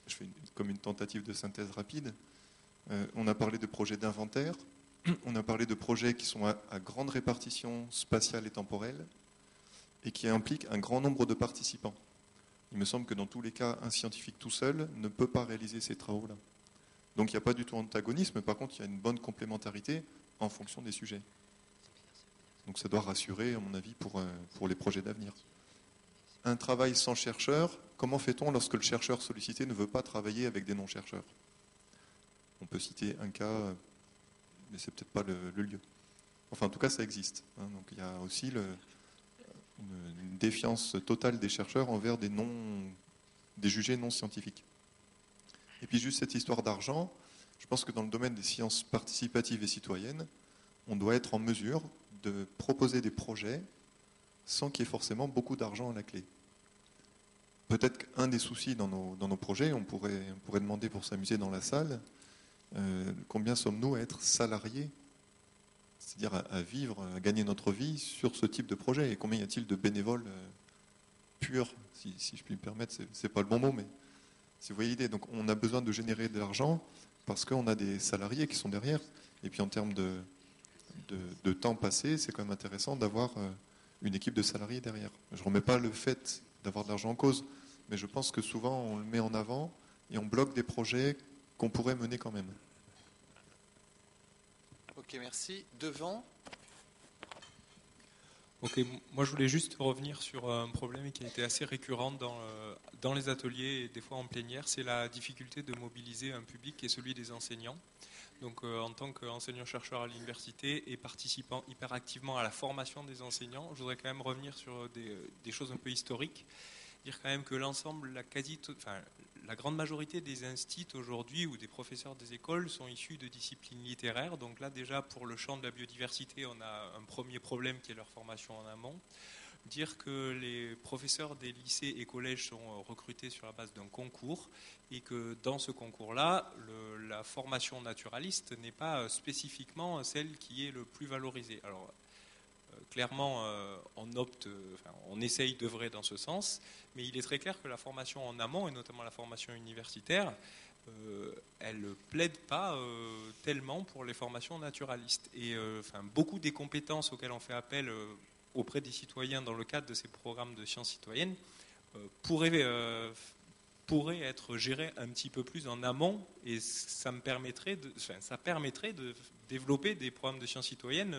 je fais comme une tentative de synthèse rapide, on a parlé de projets d'inventaire, on a parlé de projets qui sont à grande répartition spatiale et temporelle et qui impliquent un grand nombre de participants. Il me semble que dans tous les cas, un scientifique tout seul ne peut pas réaliser ces travaux-là. Donc il n'y a pas du tout d'antagonisme, par contre il y a une bonne complémentarité en fonction des sujets. Donc ça doit rassurer, à mon avis, pour les projets d'avenir. Un travail sans chercheur, comment fait-on lorsque le chercheur sollicité ne veut pas travailler avec des non-chercheurs? On peut citer un cas, mais c'est peut-être pas le lieu. Enfin, en tout cas, ça existe. Donc il y a aussi une défiance totale des chercheurs envers des jugés non scientifiques. Et puis juste cette histoire d'argent, je pense que dans le domaine des sciences participatives et citoyennes, on doit être en mesure de proposer des projets sans qu'il y ait forcément beaucoup d'argent à la clé. Peut-être qu'un des soucis dans nos projets, on pourrait demander pour s'amuser dans la salle, combien sommes-nous à être salariés, c'est-à-dire à vivre, à gagner notre vie sur ce type de projet, et combien y a-t-il de bénévoles purs, si je puis me permettre, c'est pas le bon mot, mais si vous voyez l'idée. Donc on a besoin de générer de l'argent parce qu'on a des salariés qui sont derrière, et puis en termes de temps passé, c'est quand même intéressant d'avoir une équipe de salariés derrière. Je ne remets pas le fait d'avoir de l'argent en cause, mais je pense que souvent on le met en avant et on bloque des projets qu'on pourrait mener quand même. Ok, merci. Devant. Ok, moi je voulais juste revenir sur un problème qui a été assez récurrent dans les ateliers et des fois en plénière, c'est la difficulté de mobiliser un public qui est celui des enseignants. Donc en tant qu'enseignant-chercheur à l'université et participant hyper activement à la formation des enseignants, je voudrais quand même revenir sur des choses un peu historiques. Dire quand même que l'ensemble, la grande majorité des instituts aujourd'hui ou des professeurs des écoles sont issus de disciplines littéraires. Donc là déjà pour le champ de la biodiversité, on a un premier problème qui est leur formation en amont. Dire que les professeurs des lycées et collèges sont recrutés sur la base d'un concours et que dans ce concours-là, la formation naturaliste n'est pas spécifiquement celle qui est le plus valorisée. Alors clairement, on essaye d'œuvrer dans ce sens, mais il est très clair que la formation en amont, et notamment la formation universitaire, elle ne plaide pas tellement pour les formations naturalistes. Et beaucoup des compétences auxquelles on fait appel auprès des citoyens dans le cadre de ces programmes de sciences citoyennes pourraient être gérées un petit peu plus en amont, et ça permettrait de développer des programmes de sciences citoyennes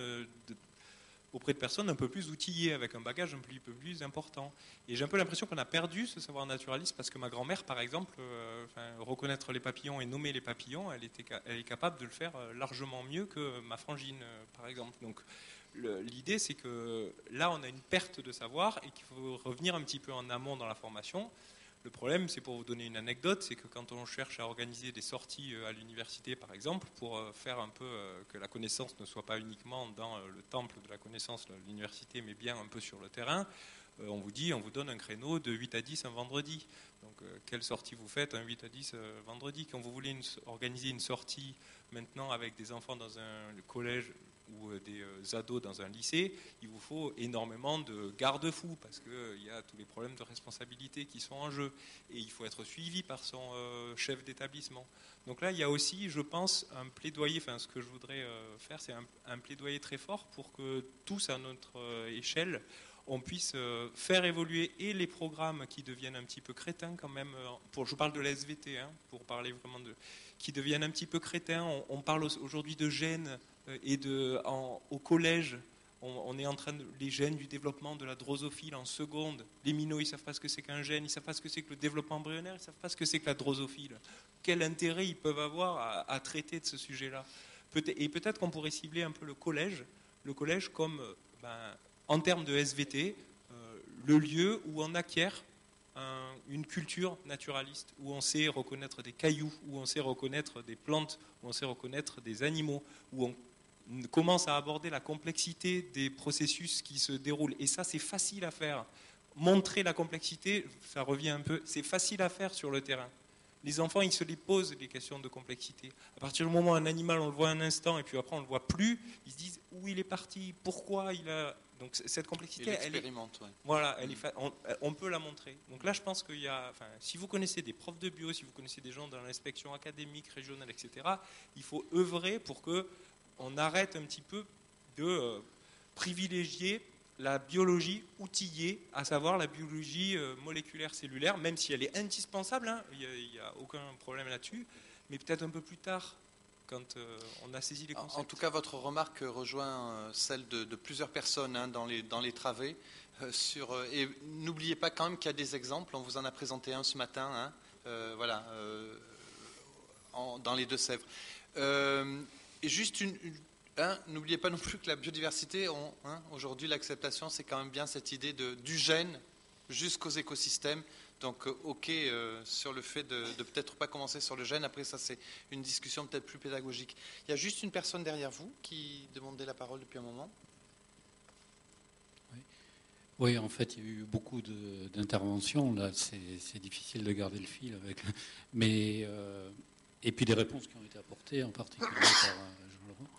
auprès de personnes un peu plus outillées, avec un bagage un peu plus important. Et j'ai un peu l'impression qu'on a perdu ce savoir naturaliste, parce que ma grand-mère, par exemple, reconnaître les papillons et nommer les papillons, elle est capable de le faire largement mieux que ma frangine, par exemple. Donc l'idée, c'est que là, on a une perte de savoir et qu'il faut revenir un petit peu en amont dans la formation. Le problème, c'est, pour vous donner une anecdote, c'est que quand on cherche à organiser des sorties à l'université, par exemple, pour faire un peu que la connaissance ne soit pas uniquement dans le temple de la connaissance de l'université, mais bien un peu sur le terrain, on vous donne un créneau de 8 à 10 un vendredi. Donc, quelle sortie vous faites un 8 à 10 vendredi? Quand vous voulez organiser une sortie maintenant avec des enfants dans un collège ou des ados dans un lycée, il vous faut énormément de garde-fous, parce qu'il y a tous les problèmes de responsabilité qui sont en jeu, et il faut être suivi par son chef d'établissement. Donc là, il y a aussi, je pense, un plaidoyer, ce que je voudrais faire, c'est un plaidoyer très fort pour que tous, à notre échelle, on puisse faire évoluer et les programmes qui deviennent un petit peu crétins quand même, je parle de la SVT, pour parler vraiment qui deviennent un petit peu crétins. On parle aujourd'hui de gènes, et au collège, on est en train les gènes du développement de la drosophile en seconde. Les minots, ils ne savent pas ce que c'est qu'un gène, ils ne savent pas ce que c'est que le développement embryonnaire, ils ne savent pas ce que c'est que la drosophile. Quel intérêt ils peuvent avoir à traiter de ce sujet-là? Et peut-être qu'on pourrait cibler un peu le collège comme, en termes de SVT, le lieu où on acquiert une culture naturaliste, où on sait reconnaître des cailloux, où on sait reconnaître des plantes, où on sait reconnaître des animaux, où on commence à aborder la complexité des processus qui se déroulent. Et ça, c'est facile à faire. Montrer la complexité, ça revient un peu, c'est facile à faire sur le terrain. Les enfants, ils se les posent, les questions de complexité. À partir du moment où un animal, on le voit un instant, et puis après, on ne le voit plus, ils se disent où il est parti, pourquoi il a... Donc cette complexité, on peut la montrer. Donc là, je pense qu'il y a... si vous connaissez des profs de bio, si vous connaissez des gens dans l'inspection académique, régionale, etc., il faut œuvrer pour qu'on arrête un petit peu de privilégier la biologie outillée, à savoir la biologie moléculaire cellulaire, même si elle est indispensable, il n'y a aucun problème là-dessus, mais peut-être un peu plus tard, quand on a saisi les concepts. En tout cas, votre remarque rejoint celle de plusieurs personnes dans les travées. Et n'oubliez pas quand même qu'il y a des exemples, on vous en a présenté un ce matin, dans les Deux-Sèvres. Et juste n'oubliez pas non plus que la biodiversité, aujourd'hui l'acceptation, c'est quand même bien cette idée du gène jusqu'aux écosystèmes. Donc sur le fait de peut-être pas commencer sur le gène, après ça c'est une discussion peut-être plus pédagogique. Il y a juste une personne derrière vous qui demandait la parole depuis un moment. Oui, en fait, il y a eu beaucoup d'interventions. Là, c'est difficile de garder le fil avec. Mais et puis des réponses qui ont été apportées, en particulier par Jean-Laurent.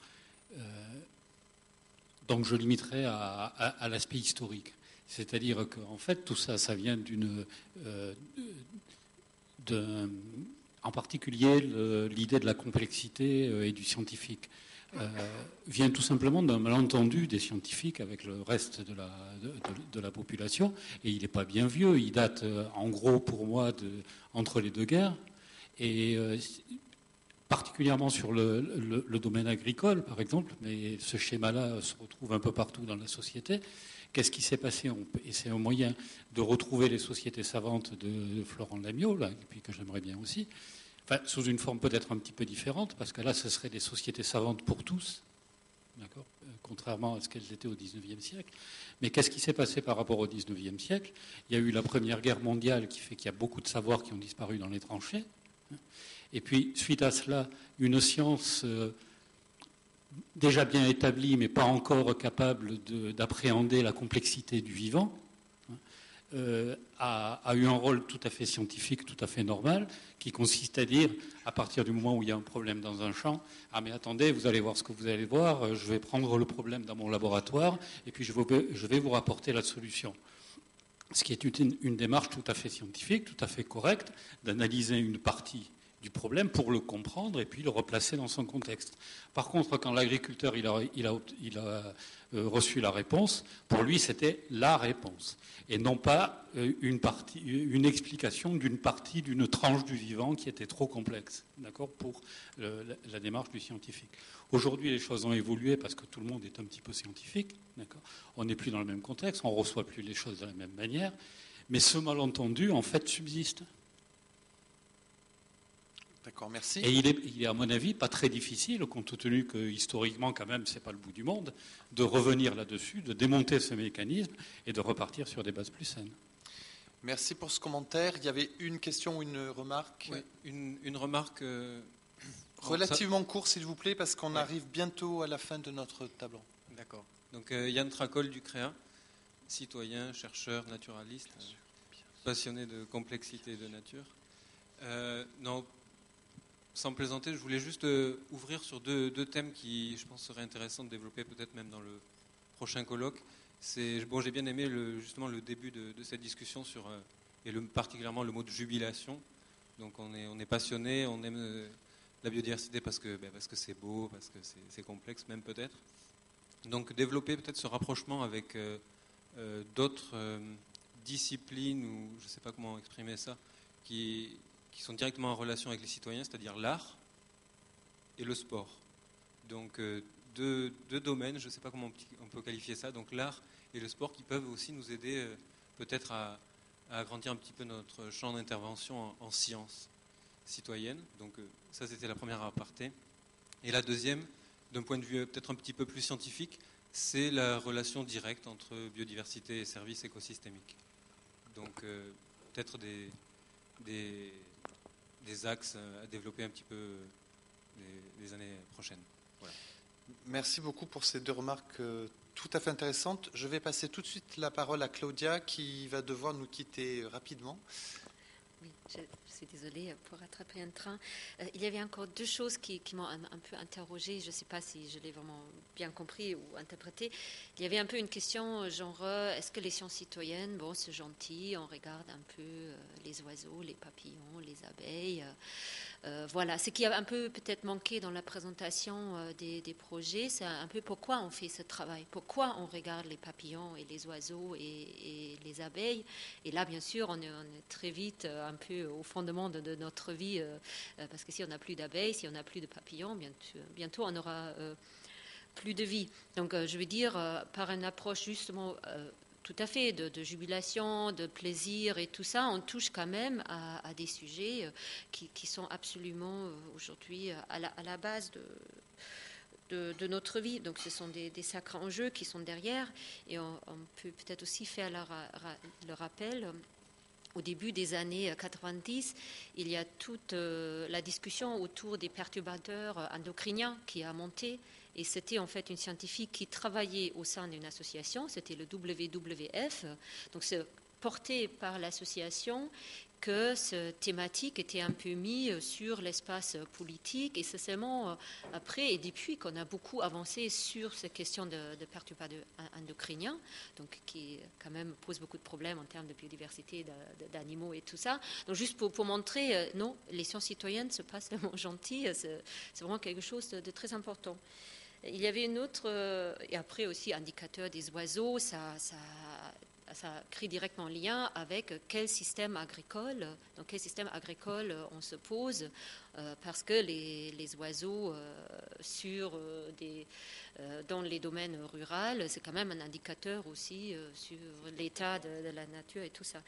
Donc, je limiterai à l'aspect historique. C'est-à-dire qu'en fait, tout ça, ça vient en particulier, l'idée de la complexité et du scientifique. Vient tout simplement d'un malentendu des scientifiques avec le reste de la population, et il n'est pas bien vieux, il date en gros pour moi entre les deux guerres, et particulièrement sur le domaine agricole par exemple, mais ce schéma-là se retrouve un peu partout dans la société. Qu'est-ce qui s'est passé? Et c'est un moyen de retrouver les sociétés savantes de Florent Lamiot, là, et puis que j'aimerais bien aussi. Enfin, sous une forme peut-être un petit peu différente, parce que là, ce seraient des sociétés savantes pour tous, d'accord, contrairement à ce qu'elles étaient au XIXe siècle. Mais qu'est-ce qui s'est passé par rapport au XIXe siècle? Il y a eu la Première Guerre mondiale qui fait qu'il y a beaucoup de savoirs qui ont disparu dans les tranchées. Et puis, suite à cela, une science déjà bien établie, mais pas encore capable d'appréhender la complexité du vivant, a eu un rôle tout à fait scientifique, tout à fait normal, qui consiste à dire, à partir du moment où il y a un problème dans un champ, ah mais attendez, vous allez voir ce que vous allez voir, je vais prendre le problème dans mon laboratoire, et puis je vais vous rapporter la solution. Ce qui est une démarche tout à fait scientifique, tout à fait correcte, d'analyser une partie du problème pour le comprendre et puis le replacer dans son contexte. Par contre, quand l'agriculteur il a reçu la réponse, pour lui c'était la réponse et non pas une explication d'une partie, d'une tranche du vivant qui était trop complexe, d'accord, pour la démarche du scientifique. Aujourd'hui, les choses ont évolué parce que tout le monde est un petit peu scientifique, d'accord. On n'est plus dans le même contexte, on ne reçoit plus les choses de la même manière, mais ce malentendu en fait subsiste. D'accord, merci. Et il est, à mon avis, pas très difficile, compte tenu que historiquement, quand même, c'est pas le bout du monde, de revenir là-dessus, de démonter ce mécanisme et de repartir sur des bases plus saines. Merci pour ce commentaire. Il y avait une question ou une remarque? Oui, une remarque. Relativement court, s'il vous plaît, parce qu'on arrive bientôt à la fin de notre table ronde. D'accord. Donc Yann Tracol du CREA, citoyen, chercheur, naturaliste, passionné de complexité et de nature. Non. Sans plaisanter, je voulais juste ouvrir sur deux thèmes qui, je pense, seraient intéressants de développer peut-être même dans le prochain colloque. J'ai bien aimé justement le début de cette discussion sur, et particulièrement le mot de jubilation. Donc on est passionné, on aime la biodiversité parce que c'est beau, parce que c'est complexe même peut-être. Donc développer peut-être ce rapprochement avec d'autres disciplines, ou je ne sais pas comment exprimer ça, qui sont directement en relation avec les citoyens, c'est-à-dire l'art et le sport. Donc deux domaines, je ne sais pas comment on peut qualifier ça, donc l'art et le sport qui peuvent aussi nous aider peut-être à agrandir un petit peu notre champ d'intervention en sciences citoyennes. Donc ça, c'était la première aparté. Et la deuxième, d'un point de vue peut-être un petit peu plus scientifique, c'est la relation directe entre biodiversité et services écosystémiques. Donc peut-être des axes à développer un petit peu les années prochaines. Voilà. Merci beaucoup pour ces deux remarques tout à fait intéressantes. Je vais passer tout de suite la parole à Claudia qui va devoir nous quitter rapidement. Oui, je suis désolée pour rattraper un train. Il y avait encore deux choses qui m'ont un peu interrogée. Je ne sais pas si je l'ai vraiment bien compris ou interprété. Il y avait un peu une question genre, est-ce que les sciences citoyennes, bon, c'est gentil, on regarde un peu les oiseaux, les papillons, les abeilles. Voilà, ce qui a un peu peut-être manqué dans la présentation des projets, c'est un peu pourquoi on fait ce travail, pourquoi on regarde les papillons et les oiseaux et les abeilles. Et là, bien sûr, on est très vite un peu au fondement de notre vie, parce que si on n'a plus d'abeilles, si on n'a plus de papillons, bientôt on n'aura plus de vie. Donc, je veux dire, par une approche justement tout à fait de jubilation, de plaisir et tout ça, on touche quand même à des sujets qui sont absolument aujourd'hui à la base de notre vie. Donc ce sont des sacrés enjeux qui sont derrière, et on peut peut-être aussi faire le rappel. Au début des années 90, il y a toute la discussion autour des perturbateurs endocriniens qui a monté, Et c'était en fait une scientifique qui travaillait au sein d'une association, c'était le WWF, donc c'est porté par l'association que cette thématique était un peu mise sur l'espace politique, et c'est seulement après et depuis qu'on a beaucoup avancé sur ces questions de perturbateurs endocriniens, donc qui quand même pose beaucoup de problèmes en termes de biodiversité d'animaux et tout ça. Donc juste pour montrer, non, les sciences citoyennes, c'est pas seulement gentil, c'est vraiment quelque chose de très important. Il y avait une autre, et après aussi indicateur des oiseaux, ça crée directement un lien avec quel système agricole, dans quel système agricole on se pose, parce que les oiseaux dans les domaines ruraux, c'est quand même un indicateur aussi sur l'état de la nature et tout ça.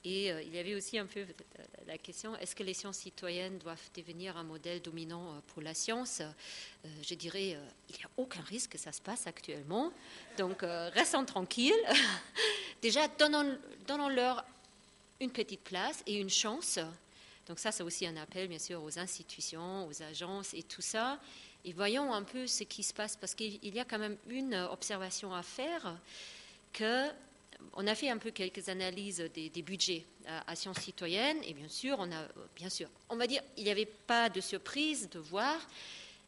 Et il y avait aussi un peu la question, est-ce que les sciences citoyennes doivent devenir un modèle dominant pour la science? Je dirais, il n'y a aucun risque que ça se passe actuellement. Donc, restons tranquilles. Déjà, donnons-leur une petite place et une chance. Donc ça, c'est aussi un appel, bien sûr, aux institutions, aux agences et tout ça. Et voyons un peu ce qui se passe, parce qu'il y a quand même une observation à faire on a fait un peu quelques analyses des budgets à sciences citoyennes, et bien sûr, on va dire, il n'y avait pas de surprise de voir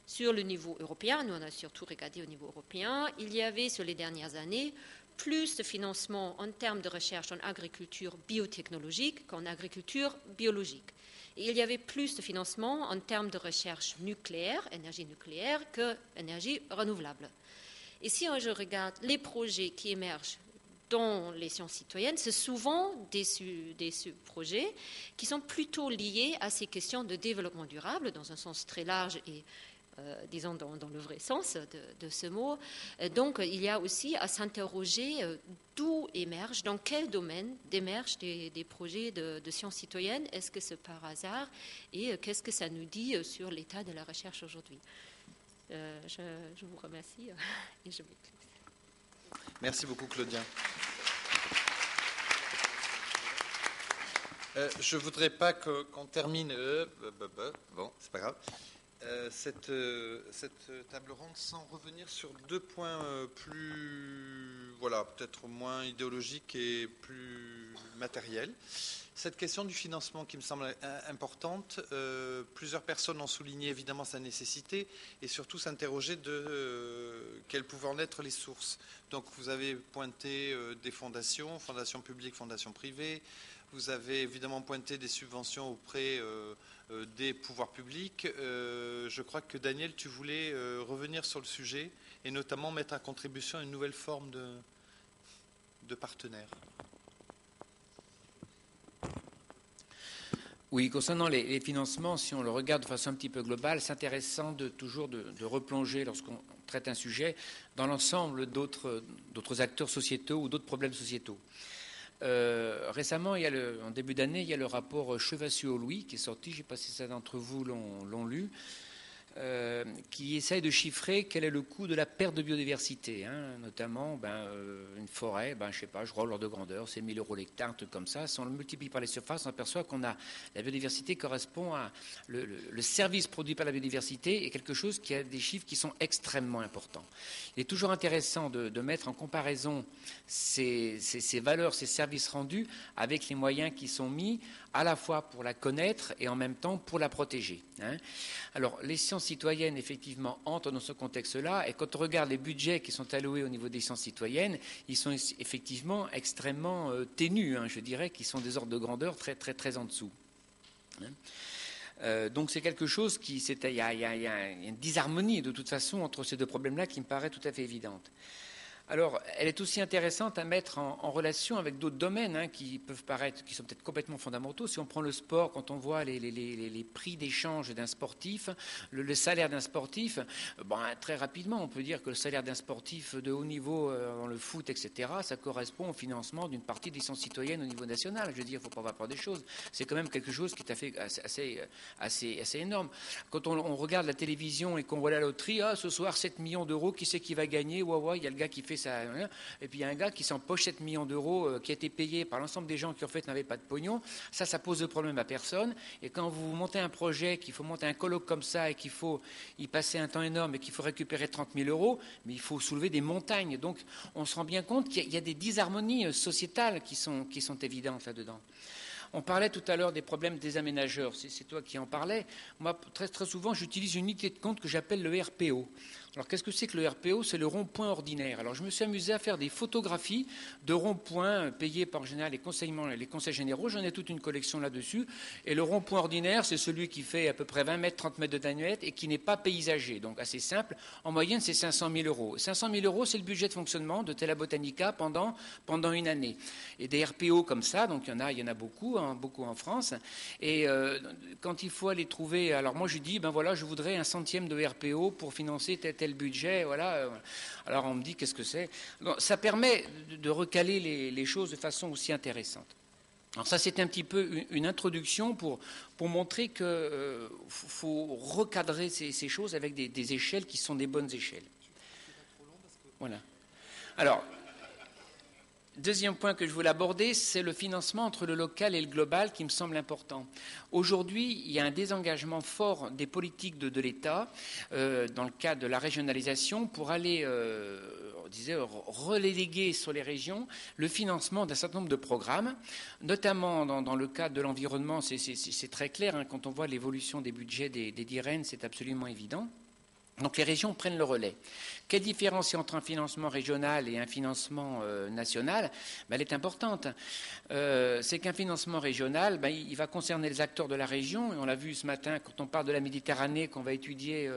sur le niveau européen, nous on a surtout regardé au niveau européen, il y avait sur les dernières années plus de financement en termes de recherche en agriculture biotechnologique qu'en agriculture biologique. Et il y avait plus de financement en termes de recherche nucléaire, énergie nucléaire, que énergie renouvelable. Et si je regarde les projets qui émergent dans les sciences citoyennes, c'est souvent des projets qui sont plutôt liés à ces questions de développement durable, dans un sens très large et, disons, dans le vrai sens de ce mot. Donc, il y a aussi à s'interroger d'où émergent, dans quel domaine émergent des projets de sciences citoyennes. Est-ce que c'est par hasard? Et qu'est-ce que ça nous dit sur l'état de la recherche aujourd'hui? Je vous remercie et je m'éclate. Merci beaucoup, Claudia. Je ne voudrais pas qu'on termine. Bon, c'est pas grave. Cette table ronde sans revenir sur deux points peut-être moins idéologiques et plus matériels. Cette question du financement qui me semble importante, plusieurs personnes ont souligné évidemment sa nécessité et surtout s'interroger de quelles pouvaient en être les sources. Donc vous avez pointé des fondations publiques, fondations privées. Vous avez évidemment pointé des subventions auprès des pouvoirs publics. Je crois que Daniel, tu voulais revenir sur le sujet et notamment mettre à contribution une nouvelle forme de partenaires. Oui, concernant les financements, si on le regarde de façon un petit peu globale, c'est intéressant de replonger lorsqu'on traite un sujet dans l'ensemble d'autres acteurs sociétaux ou d'autres problèmes sociétaux. Récemment, en début d'année, il y a le rapport Chevassus-Louis qui est sorti, je ne sais pas si certains d'entre vous l'ont lu, qui essaye de chiffrer quel est le coût de la perte de biodiversité, notamment une forêt, je ne sais pas, je crois l'ordre de grandeur, c'est 1 000 € l'hectare, un truc comme ça. Si on le multiplie par les surfaces, on aperçoit la biodiversité correspond à le service produit par la biodiversité est quelque chose qui a des chiffres qui sont extrêmement importants. Il est toujours intéressant de mettre en comparaison ces valeurs, ces services rendus avec les moyens qui sont mis à la fois pour la connaître et en même temps pour la protéger. Alors, les sciences citoyennes, effectivement, entrent dans ce contexte-là, et quand on regarde les budgets qui sont alloués au niveau des sciences citoyennes, ils sont effectivement extrêmement ténus, je dirais, qui sont des ordres de grandeur très, très, très en dessous. Donc c'est quelque chose il y a une disharmonie de toute façon entre ces deux problèmes-là qui me paraît tout à fait évidente. Alors, elle est aussi intéressante à mettre en relation avec d'autres domaines qui peuvent paraître, qui sont peut-être complètement fondamentaux. Si on prend le sport, quand on voit les prix d'échange d'un sportif, le salaire d'un sportif, très rapidement, on peut dire que le salaire d'un sportif de haut niveau dans le foot, etc., ça correspond au financement d'une partie des sciences citoyennes au niveau national. Je veux dire, il ne faut pas avoir peur des choses. C'est quand même quelque chose qui est assez énorme. Quand on regarde la télévision et qu'on voit la loterie, ce soir, 7 millions d'euros, qui c'est qui va gagner? Il y a le gars qui fait ça. Et puis il y a un gars qui s'empoche 7 millions d'euros qui a été payé par l'ensemble des gens qui en fait n'avaient pas de pognon. Ça pose de problème à personne. Et quand vous montez un projet, qu'il faut monter un colloque comme ça et qu'il faut y passer un temps énorme et qu'il faut récupérer 30 000 euros, mais il faut soulever des montagnes. Donc on se rend bien compte qu'il y a des disharmonies sociétales qui sont évidentes là-dedans. On parlait tout à l'heure des problèmes des aménageurs, c'est toi qui en parlais. Moi, très, très souvent, j'utilise une unité de compte que j'appelle le RPO. Alors, qu'est-ce que c'est que le RPO? C'est le rond-point ordinaire. Alors, je me suis amusé à faire des photographies de ronds-points payés par en général les conseils généraux. J'en ai toute une collection là-dessus. Et le rond-point ordinaire, c'est celui qui fait à peu près 20 mètres, 30 mètres de diamètre et qui n'est pas paysager. Donc, assez simple. En moyenne, c'est 500 000 euros. 500 000 euros, c'est le budget de fonctionnement de Tela Botanica pendant une année. Et des RPO comme ça, donc il y en a beaucoup, beaucoup en France. Et quand il faut aller trouver... Alors, moi, je dis, ben voilà, je voudrais 1/100 de RPO pour financer tel budget, voilà. Alors on me dit qu'est-ce que c'est. Bon, ça permet de recaler les choses de façon aussi intéressante. Alors ça c'était un petit peu une introduction pour montrer qu'il faut recadrer ces choses avec des échelles qui sont des bonnes échelles. Voilà. Alors, deuxième point que je voulais aborder, c'est le financement entre le local et le global qui me semble important. Aujourd'hui, il y a un désengagement fort des politiques de l'État dans le cadre de la régionalisation pour aller, reléguer sur les régions le financement d'un certain nombre de programmes, notamment dans le cadre de l'environnement, c'est très clair, hein, quand on voit l'évolution des budgets des DIREN, c'est absolument évident. Donc les régions prennent le relais. Quelle différence il y a entre un financement régional et un financement national? Elle est importante. C'est qu'un financement régional, il va concerner les acteurs de la région. Et on l'a vu ce matin quand on parle de la Méditerranée, qu'on va étudier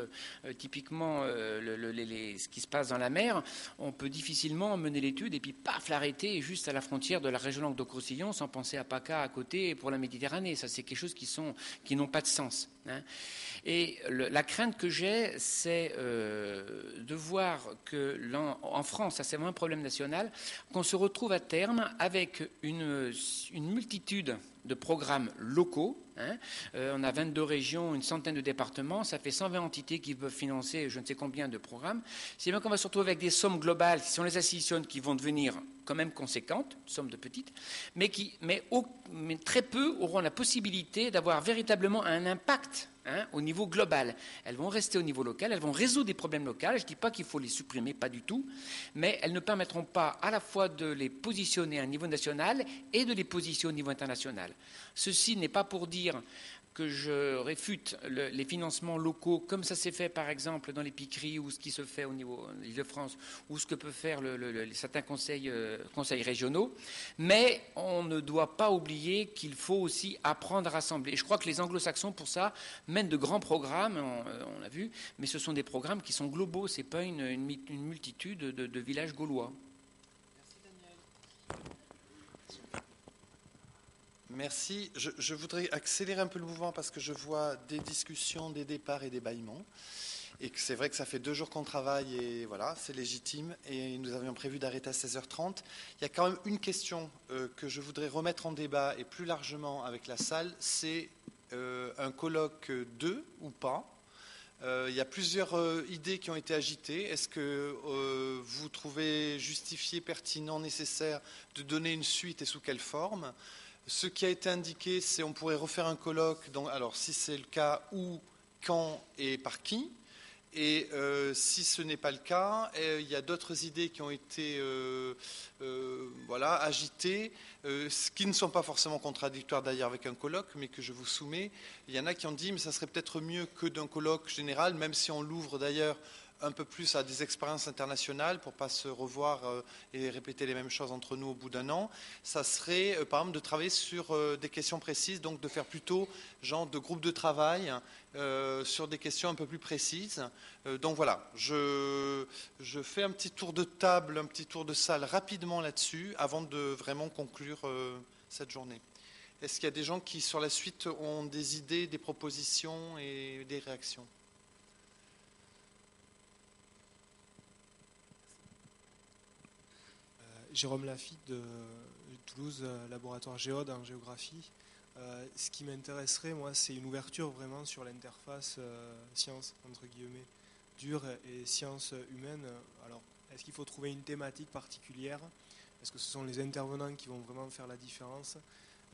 typiquement ce qui se passe dans la mer. On peut difficilement mener l'étude et puis paf, l'arrêter juste à la frontière de la région Languedoc-Roussillon sans penser à PACA à côté pour la Méditerranée. Ça, c'est quelque chose qui n'ont pas de sens. Hein. Et la crainte que j'ai, c'est de voir que en France, ça c'est vraiment un problème national, qu'on se retrouve à terme avec une multitude de programmes locaux. Hein. On a 22 régions, une centaine de départements, ça fait 120 entités qui peuvent financer je ne sais combien de programmes. C'est bien qu'on va se retrouver avec des sommes globales, si on les additionne, qui vont devenir quand même conséquentes, sommes de petites, mais très peu auront la possibilité d'avoir véritablement un impact au niveau global. Elles vont rester au niveau local, elles vont résoudre des problèmes locaux. Je ne dis pas qu'il faut les supprimer, pas du tout, mais elles ne permettront pas à la fois de les positionner à un niveau national et de les positionner au niveau international. Ceci n'est pas pour dire que je réfute les financements locaux, comme ça s'est fait par exemple dans les piqueries ou ce qui se fait au niveau de l'Île-de-France ou ce que peuvent faire certains conseils régionaux. Mais on ne doit pas oublier qu'il faut aussi apprendre à rassembler. Et je crois que les anglo-saxons, pour ça, mènent de grands programmes, on l'a vu, mais ce sont des programmes qui sont globaux, ce n'est pas une multitude de villages gaulois. Merci. Je voudrais accélérer un peu le mouvement parce que je vois des discussions, des départs et des bâillements. Et que c'est vrai que ça fait 2 jours qu'on travaille et voilà, c'est légitime. Et nous avions prévu d'arrêter à 16h30. Il y a quand même une question que je voudrais remettre en débat et plus largement avec la salle, c'est un colloque 2 ou pas. Il y a plusieurs idées qui ont été agitées. Est-ce que vous trouvez justifié, pertinent, nécessaire de donner une suite et sous quelle forme ? Ce qui a été indiqué, c'est qu'on pourrait refaire un colloque, alors si c'est le cas, où, quand et par qui. Et si ce n'est pas le cas, il y a d'autres idées qui ont été agitées, qui ne sont pas forcément contradictoires d'ailleurs avec un colloque, mais que je vous soumets. Il y en a qui ont dit, mais ça serait peut-être mieux que d'un colloque général, même si on l'ouvre d'ailleurs un peu plus à des expériences internationales pour ne pas se revoir et répéter les mêmes choses entre nous au bout d'un an. Ça serait, par exemple, de travailler sur des questions précises, donc de faire plutôt genre de groupe de travail sur des questions un peu plus précises. Donc voilà, je fais un petit tour de table, un petit tour de salle rapidement là-dessus avant de vraiment conclure cette journée. Est-ce qu'il y a des gens qui, sur la suite, ont des idées, des propositions et des réactions ? Jérôme Lafitte de Toulouse, laboratoire Géode en géographie. Ce qui m'intéresserait, moi, c'est une ouverture vraiment sur l'interface science, entre guillemets, dure et sciences humaines. Alors, Est-ce qu'il faut trouver une thématique particulière? Est-ce que ce sont les intervenants qui vont vraiment faire la différence?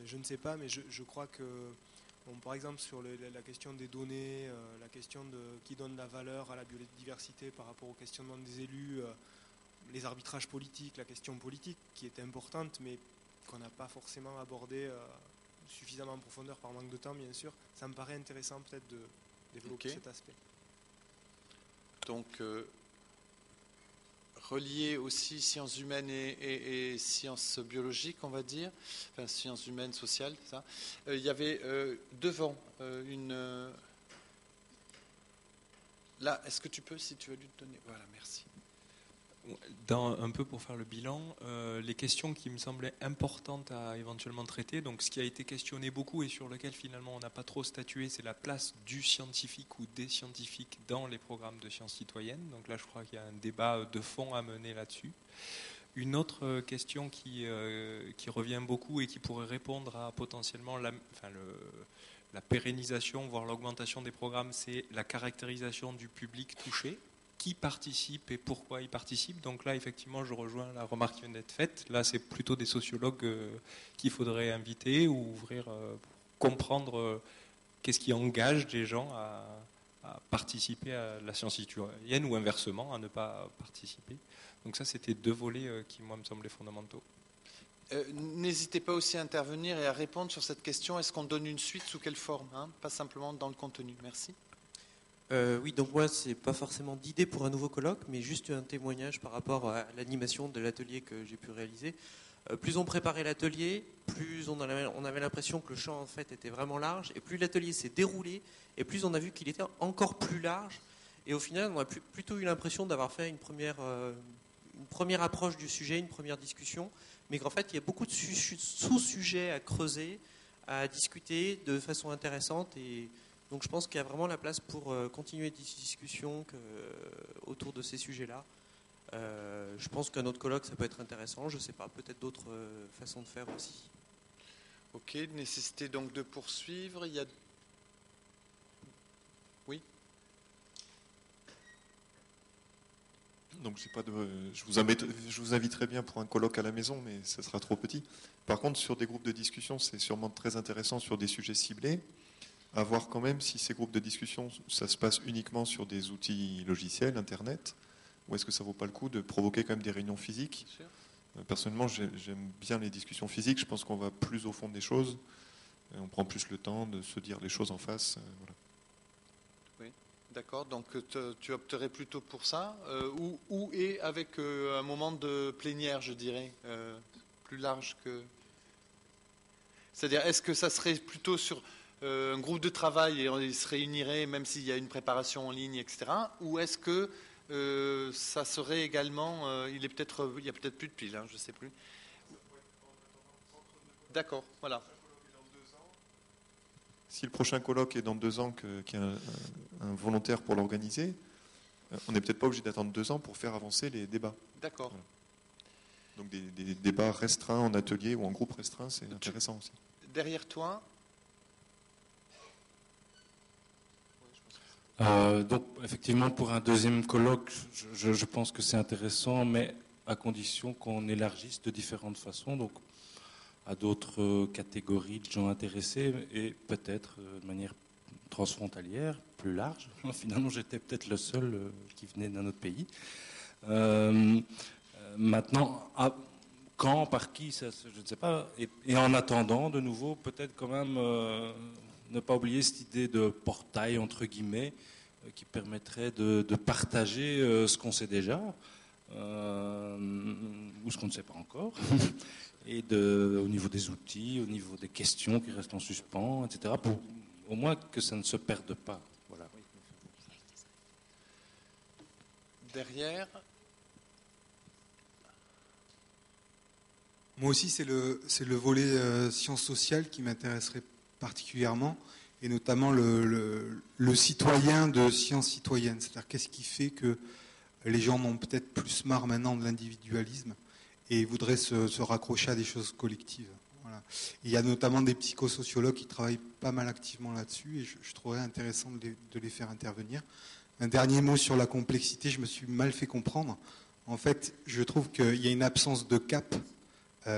Je ne sais pas, mais je crois que, bon, par exemple, sur la question des données, la question de qui donne la valeur à la biodiversité par rapport au questionnement des élus, les arbitrages politiques, la question politique qui est importante, mais qu'on n'a pas forcément abordée suffisamment en profondeur par manque de temps, bien sûr. Ça me paraît intéressant peut-être de développer cet aspect. Donc, relié aussi sciences humaines et sciences biologiques, on va dire, enfin sciences humaines, sociales, ça. Il y avait devant une... Là, est-ce que tu peux, si tu veux lui donner... Voilà, merci. Un peu pour faire le bilan, les questions qui me semblaient importantes à éventuellement traiter, donc ce qui a été questionné beaucoup et sur lequel finalement on n'a pas trop statué, c'est la place du scientifique ou des scientifiques dans les programmes de sciences citoyennes. Donc là je crois qu'il y a un débat de fond à mener là-dessus. Une autre question qui revient beaucoup et qui pourrait répondre à potentiellement la pérennisation, voire l'augmentation des programmes, c'est la caractérisation du public touché. Qui participe et pourquoi il participe. Donc là, effectivement, je rejoins la remarque qui vient d'être faite. Là, c'est plutôt des sociologues qu'il faudrait inviter ou ouvrir pour comprendre qu'est-ce qui engage des gens à participer à la science citoyenne ou inversement, à ne pas participer. Donc ça, c'était 2 volets qui, moi, me semblaient fondamentaux. N'hésitez pas aussi à intervenir et à répondre sur cette question. Est-ce qu'on donne une suite, sous quelle forme, hein? Pas simplement dans le contenu. Merci. Oui, donc moi, c'est pas forcément d'idée pour un nouveau colloque, mais juste un témoignage par rapport à l'animation de l'atelier que j'ai pu réaliser. Plus on préparait l'atelier, plus on avait l'impression que le champ en fait était vraiment large, et plus l'atelier s'est déroulé, et plus on a vu qu'il était encore plus large. Et au final, on a plutôt eu l'impression d'avoir fait une première approche du sujet, une première discussion, mais qu'en fait, il y a beaucoup de sous-sujets à creuser, à discuter de façon intéressante. Et donc je pense qu'il y a vraiment la place pour continuer des discussions autour de ces sujets-là. Je pense qu'un autre colloque, ça peut être intéressant. Je ne sais pas, peut-être d'autres façons de faire aussi. Ok, nécessité donc de poursuivre. Il y a... Oui. Donc je vous inviterai bien pour un colloque à la maison, mais ça sera trop petit. Par contre, sur des groupes de discussion, c'est sûrement très intéressant sur des sujets ciblés. À voir quand même si ces groupes de discussion, ça se passe uniquement sur des outils logiciels, Internet, ou est-ce que ça ne vaut pas le coup de provoquer quand même des réunions physiques? Personnellement, j'aime bien les discussions physiques. Je pense qu'on va plus au fond des choses. On prend plus le temps de se dire les choses en face. Voilà. Oui, d'accord. Donc tu opterais plutôt pour ça, ou et avec un moment de plénière, je dirais, plus large que... C'est-à-dire, est-ce que ça serait plutôt sur... un groupe de travail et on se réunirait même s'il y a une préparation en ligne, etc. Ou est-ce que ça serait également... il y a peut-être plus de piles, hein, je ne sais plus. D'accord, voilà. Si le prochain colloque est dans 2 ans, qu'il y a un volontaire pour l'organiser, on n'est peut-être pas obligé d'attendre 2 ans pour faire avancer les débats. D'accord. Voilà. Donc des débats restreints en atelier ou en groupe restreint, c'est intéressant aussi. Derrière toi... Donc, effectivement, pour un deuxième colloque, je pense que c'est intéressant, mais à condition qu'on élargisse de différentes façons, donc à d'autres catégories de gens intéressés et peut-être de manière transfrontalière, plus large. Finalement, j'étais peut-être le seul qui venait d'un autre pays. Maintenant, quand, par qui, ça, je ne sais pas. Et en attendant, de nouveau, peut-être quand même... ne pas oublier cette idée de portail, entre guillemets, qui permettrait de partager ce qu'on sait déjà, ou ce qu'on ne sait pas encore, et au niveau des outils, au niveau des questions qui restent en suspens, etc., pour au moins que ça ne se perde pas. Voilà. Derrière... Moi aussi, c'est le volet sciences sociales qui m'intéresserait particulièrement, et notamment le citoyen de sciences citoyennes. C'est-à-dire qu'est-ce qui fait que les gens n'ont peut-être plus marre maintenant de l'individualisme et voudraient se raccrocher à des choses collectives. Voilà. Il y a notamment des psychosociologues qui travaillent pas mal activement là-dessus, et je trouverais intéressant de les faire intervenir. Un dernier mot sur la complexité, je me suis mal fait comprendre En fait, je trouve qu'il y a une absence de cap.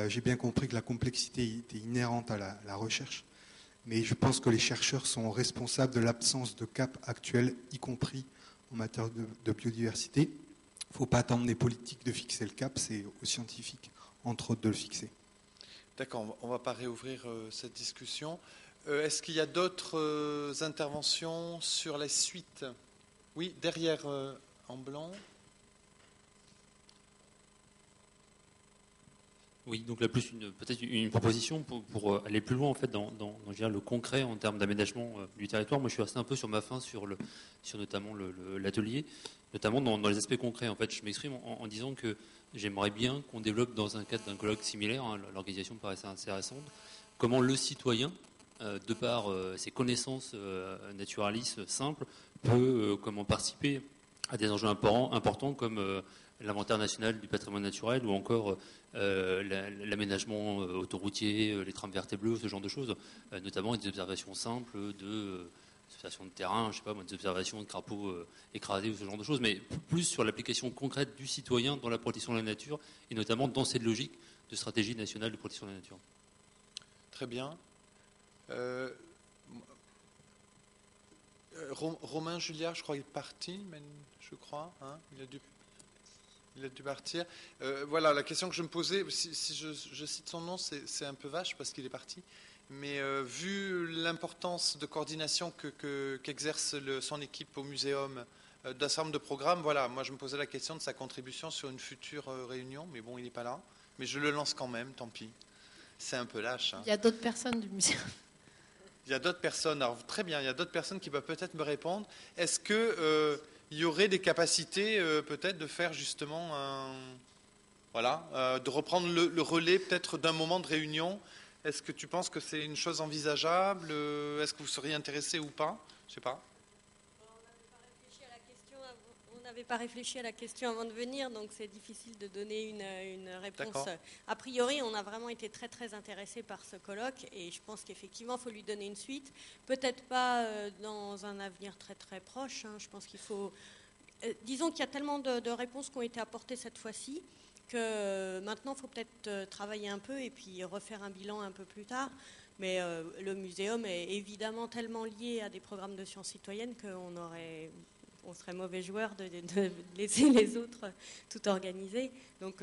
J'ai bien compris que la complexité était inhérente à la recherche, mais je pense que les chercheurs sont responsables de l'absence de cap actuel, y compris en matière de biodiversité. Il ne faut pas attendre des politiques de fixer le cap, c'est aux scientifiques, entre autres, de le fixer. D'accord, on ne va pas réouvrir cette discussion. Est-ce qu'il y a d'autres interventions sur la suite? Oui, derrière en blanc. Oui, donc là plus peut-être une proposition pour aller plus loin en fait dans je dirais, le concret en termes d'aménagement du territoire. Moi, je suis resté un peu sur ma faim sur notamment l'atelier, notamment dans les aspects concrets. En fait, je m'exprime en disant que j'aimerais bien qu'on développe dans un cadre d'un colloque similaire, hein, l'organisation me paraissait intéressante, comment le citoyen, de par ses connaissances naturalistes simples, peut comment participer à des enjeux importants comme l'inventaire national du patrimoine naturel ou encore l'aménagement autoroutier, les trams vertes et bleues, ce genre de choses, notamment des observations simples observations de terrain, je sais pas, des observations de crapauds écrasés ou ce genre de choses, mais plus sur l'application concrète du citoyen dans la protection de la nature et notamment dans cette logique de stratégie nationale de protection de la nature. Très bien. Romain Julliard, je crois qu'il est parti, je crois, hein, il a dû partir. Voilà, la question que je me posais, si je cite son nom, c'est un peu vache parce qu'il est parti, mais vu l'importance de coordination qu'exerce son équipe au muséum d'un certain nombre de programmes, voilà, moi je me posais la question de sa contribution sur une future réunion, mais bon, il n'est pas là. Mais je le lance quand même, tant pis. C'est un peu lâche. Hein. Il y a d'autres personnes du muséum. Il y a d'autres personnes, alors très bien, il y a d'autres personnes qui peuvent peut-être me répondre. Est-ce que il y aurait des capacités peut-être de faire justement de reprendre le relais peut-être d'un moment de réunion? Est-ce que tu penses que c'est une chose envisageable? Est-ce que vous seriez intéressé ou pas? Je sais pas. On n'avait pas réfléchi à la question avant de venir, donc c'est difficile de donner une réponse. A priori, on a vraiment été très très intéressés par ce colloque et je pense qu'effectivement, il faut lui donner une suite. Peut-être pas dans un avenir très très proche. Hein. Je pense qu'il faut... disons qu'il y a tellement de réponses qui ont été apportées cette fois-ci que maintenant, il faut peut-être travailler un peu et puis refaire un bilan un peu plus tard. Mais le muséum est évidemment tellement lié à des programmes de sciences citoyennes on serait mauvais joueur de laisser les autres tout organiser. Donc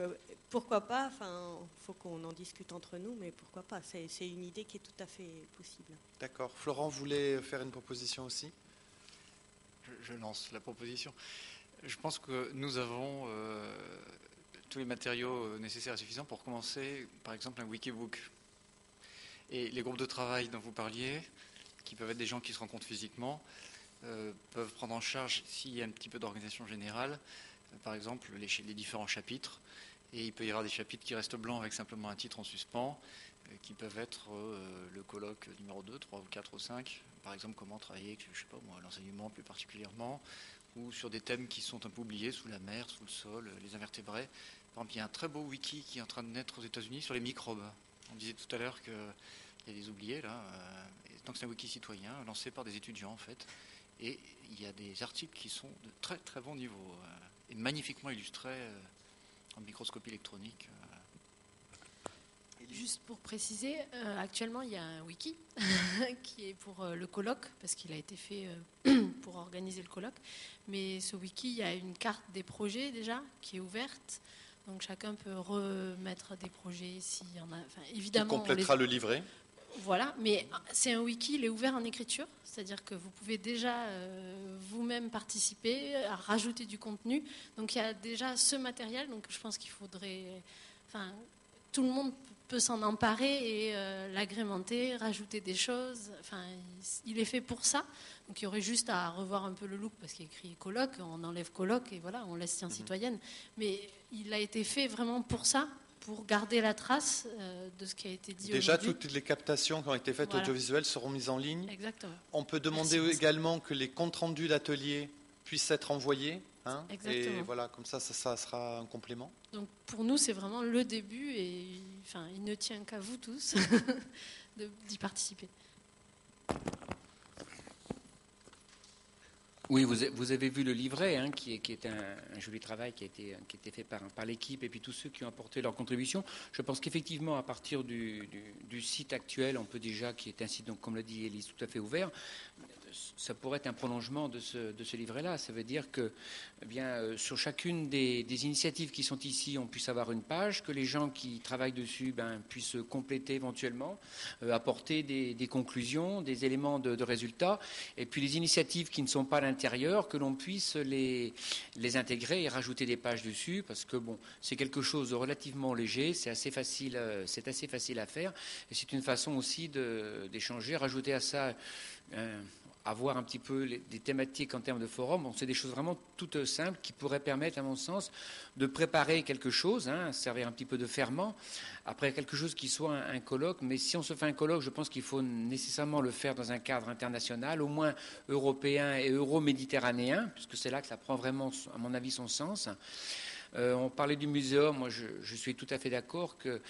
pourquoi pas, il faut qu'on en discute entre nous, mais pourquoi pas, c'est une idée qui est tout à fait possible. D'accord. Florent voulait faire une proposition aussi. Je lance la proposition. Je pense que nous avons tous les matériaux nécessaires et suffisants pour commencer, par exemple, un wikibook. Et les groupes de travail dont vous parliez, qui peuvent être des gens qui se rencontrent physiquement, peuvent prendre en charge, s'il y a un petit peu d'organisation générale, par exemple les différents chapitres, et il peut y avoir des chapitres qui restent blancs avec simplement un titre en suspens, qui peuvent être le colloque numéro 2, 3 ou 4 ou 5, par exemple comment travailler avec, je sais pas moi, l'enseignement plus particulièrement, ou sur des thèmes qui sont un peu oubliés, sous la mer, sous le sol, les invertébrés. Par exemple, il y a un très beau wiki qui est en train de naître aux États-Unis sur les microbes. On disait tout à l'heure qu'il y a des oubliés là, donc c'est un wiki citoyen lancé par des étudiants en fait. Et il y a des articles qui sont de très très bon niveau et magnifiquement illustrés en microscopie électronique. Juste pour préciser, actuellement il y a un wiki qui est pour le colloque, parce qu'il a été fait pour organiser le colloque. Mais ce wiki, il y a une carte des projets déjà qui est ouverte. Donc chacun peut remettre des projets s'il y en a. Enfin, évidemment, qui complétera le livret. Voilà, mais c'est un wiki, il est ouvert en écriture, c'est-à-dire que vous pouvez déjà vous-même participer, à rajouter du contenu. Donc il y a déjà ce matériel, donc je pense qu'il faudrait... Enfin, tout le monde peut s'en emparer et l'agrémenter, rajouter des choses. Enfin, il est fait pour ça. Donc il y aurait juste à revoir un peu le look, parce qu'il est écrit colloque, on enlève colloque et voilà, on laisse sciences citoyennes. Mais il a été fait vraiment pour ça, pour garder la trace de ce qui a été dit Déjà, aujourd'hui. toutes les captations qui ont été faites audiovisuelles seront mises en ligne. Exactement. On peut demander également que les comptes rendus d'atelier puissent être envoyés. Hein, et voilà, comme ça sera un complément. Donc pour nous, c'est vraiment le début et enfin, il ne tient qu'à vous tous d'y participer. Oui, vous avez vu le livret, hein, qui est un joli travail qui a été fait par l'équipe et puis tous ceux qui ont apporté leur contribution. Je pense qu'effectivement, à partir du site actuel, on peut déjà, qui est un site, donc, comme l'a dit Élise, tout à fait ouvert, ça pourrait être un prolongement de ce livret-là. Ça veut dire que, eh bien, sur chacune des initiatives qui sont ici, on puisse avoir une page, que les gens qui travaillent dessus puissent compléter éventuellement, apporter des conclusions, des éléments de résultats, et puis les initiatives qui ne sont pas à l'intérieur, que l'on puisse les intégrer et rajouter des pages dessus, parce que bon, c'est quelque chose de relativement léger, c'est assez facile à faire, et c'est une façon aussi d'échanger, rajouter à ça avoir un petit peu des thématiques en termes de forum. Bon, c'est des choses vraiment toutes simples qui pourraient permettre, à mon sens, de préparer quelque chose, servir un petit peu de ferment, après quelque chose qui soit un colloque. Mais si on se fait un colloque, je pense qu'il faut nécessairement le faire dans un cadre international, au moins européen et euro-méditerranéen, puisque c'est là que ça prend vraiment, à mon avis, son sens. On parlait du muséum, moi je suis tout à fait d'accord que,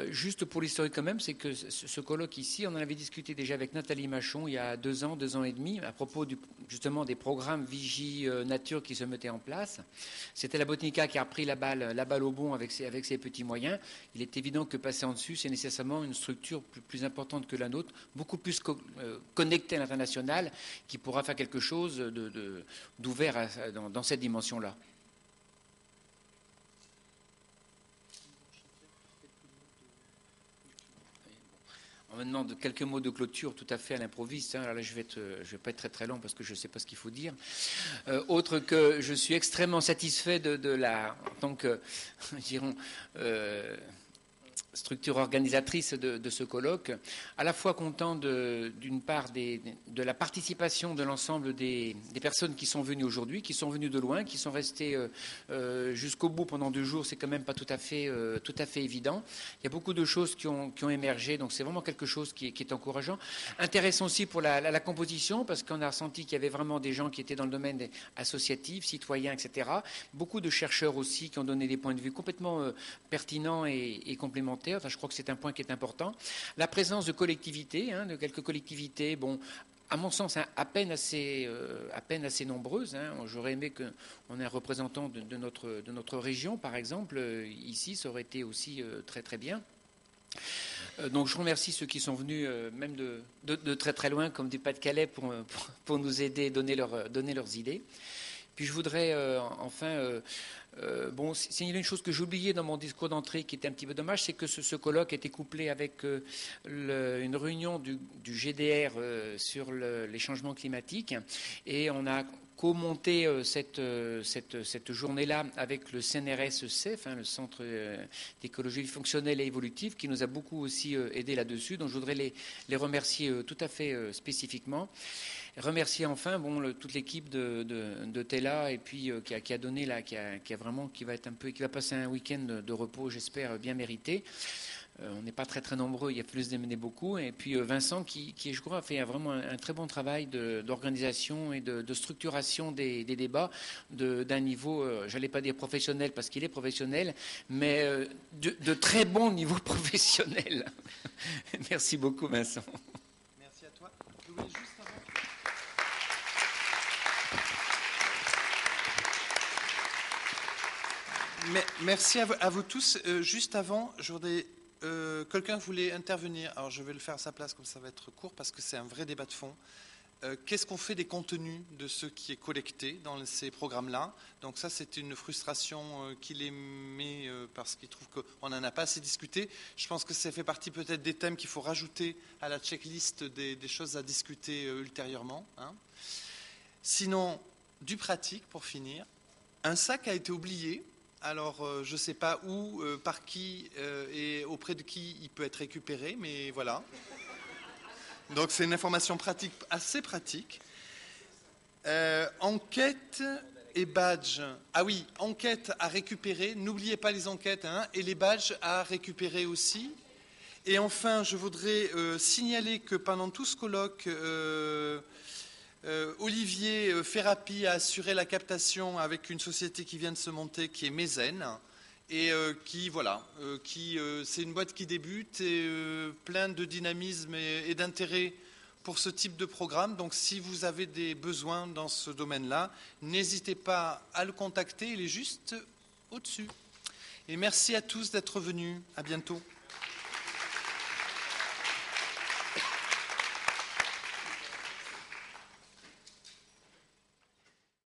juste pour l'historique quand même, c'est que ce colloque ici, on en avait discuté déjà avec Nathalie Machon il y a 2 ans et demi, à propos justement des programmes Vigie Nature qui se mettaient en place. C'était la Botanica qui a repris la balle au bon avec ses petits moyens. Il est évident que passer en dessus, c'est nécessairement une structure plus importante que la nôtre, beaucoup plus connectée à l'international, qui pourra faire quelque chose d'ouvert dans cette dimension-là. Maintenant, quelques mots de clôture tout à fait à l'improviste. Alors là, je vais pas être très très long parce que je ne sais pas ce qu'il faut dire. Autre que je suis extrêmement satisfait de la, en tant que, dirons, structure organisatrice de ce colloque, à la fois content d'une part de la participation de l'ensemble des personnes qui sont venues aujourd'hui, qui sont venues de loin, qui sont restées jusqu'au bout pendant 2 jours. C'est quand même pas tout à fait évident. Il y a beaucoup de choses qui ont émergé, donc c'est vraiment quelque chose qui est encourageant. Intéressant aussi pour la composition, parce qu'on a senti qu'il y avait vraiment des gens qui étaient dans le domaine associatif, citoyen, etc. Beaucoup de chercheurs aussi qui ont donné des points de vue complètement pertinents et complémentaires. Enfin, je crois que c'est un point qui est important. La présence de collectivités, de quelques collectivités, bon, à mon sens, à peine assez nombreuses. J'aurais aimé qu'on ait un représentant de notre région, par exemple. Ici, ça aurait été aussi très très bien. Donc je remercie ceux qui sont venus, même de très très loin, comme du Pas-de-Calais, pour nous aider, donner leurs idées. Puis je voudrais enfin signaler une chose que j'ai oubliée dans mon discours d'entrée, qui était un petit peu dommage, c'est que ce colloque a été couplé avec une réunion du GDR sur les changements climatiques, et on a co-monté cette journée-là avec le CNRS-CEF, le Centre d'écologie fonctionnelle et évolutive, qui nous a beaucoup aussi aidé là-dessus. Donc je voudrais les remercier tout à fait spécifiquement. Remercier enfin toute l'équipe de Tela, et puis qui a donné là, qui va passer un week-end de repos, j'espère bien mérité. On n'est pas très très nombreux, il y a plus d'amener beaucoup. Et puis Vincent qui je crois a fait vraiment un très bon travail d'organisation et de structuration des débats d'un niveau, j'allais pas dire professionnel parce qu'il est professionnel, mais de très bon niveau professionnel. Merci beaucoup Vincent. Merci à toi. Je voulais juste merci à vous tous. Juste avant, quelqu'un voulait intervenir. Alors je vais le faire à sa place, comme ça va être court, parce que c'est un vrai débat de fond. Qu'est-ce qu'on fait des contenus de ce qui est collecté dans ces programmes-là? Donc ça, c'est une frustration qu'il émet parce qu'il trouve qu'on n'en a pas assez discuté. Je pense que ça fait partie peut-être des thèmes qu'il faut rajouter à la checklist des choses à discuter ultérieurement. Sinon, du pratique, pour finir. Un sac a été oublié. Alors, je ne sais pas où, par qui et auprès de qui il peut être récupéré, mais voilà. Donc, c'est une information pratique, assez pratique. Enquête et badge. Ah oui, enquête à récupérer. N'oubliez pas les enquêtes, et les badges à récupérer aussi. Et enfin, je voudrais signaler que pendant tout ce colloque, Olivier Ferrapi a assuré la captation avec une société qui vient de se monter, qui est Mézène, et c'est une boîte qui débute et plein de dynamisme et d'intérêt pour ce type de programme. Donc si vous avez des besoins dans ce domaine-là, n'hésitez pas à le contacter, il est juste au-dessus. Et merci à tous d'être venus. À bientôt.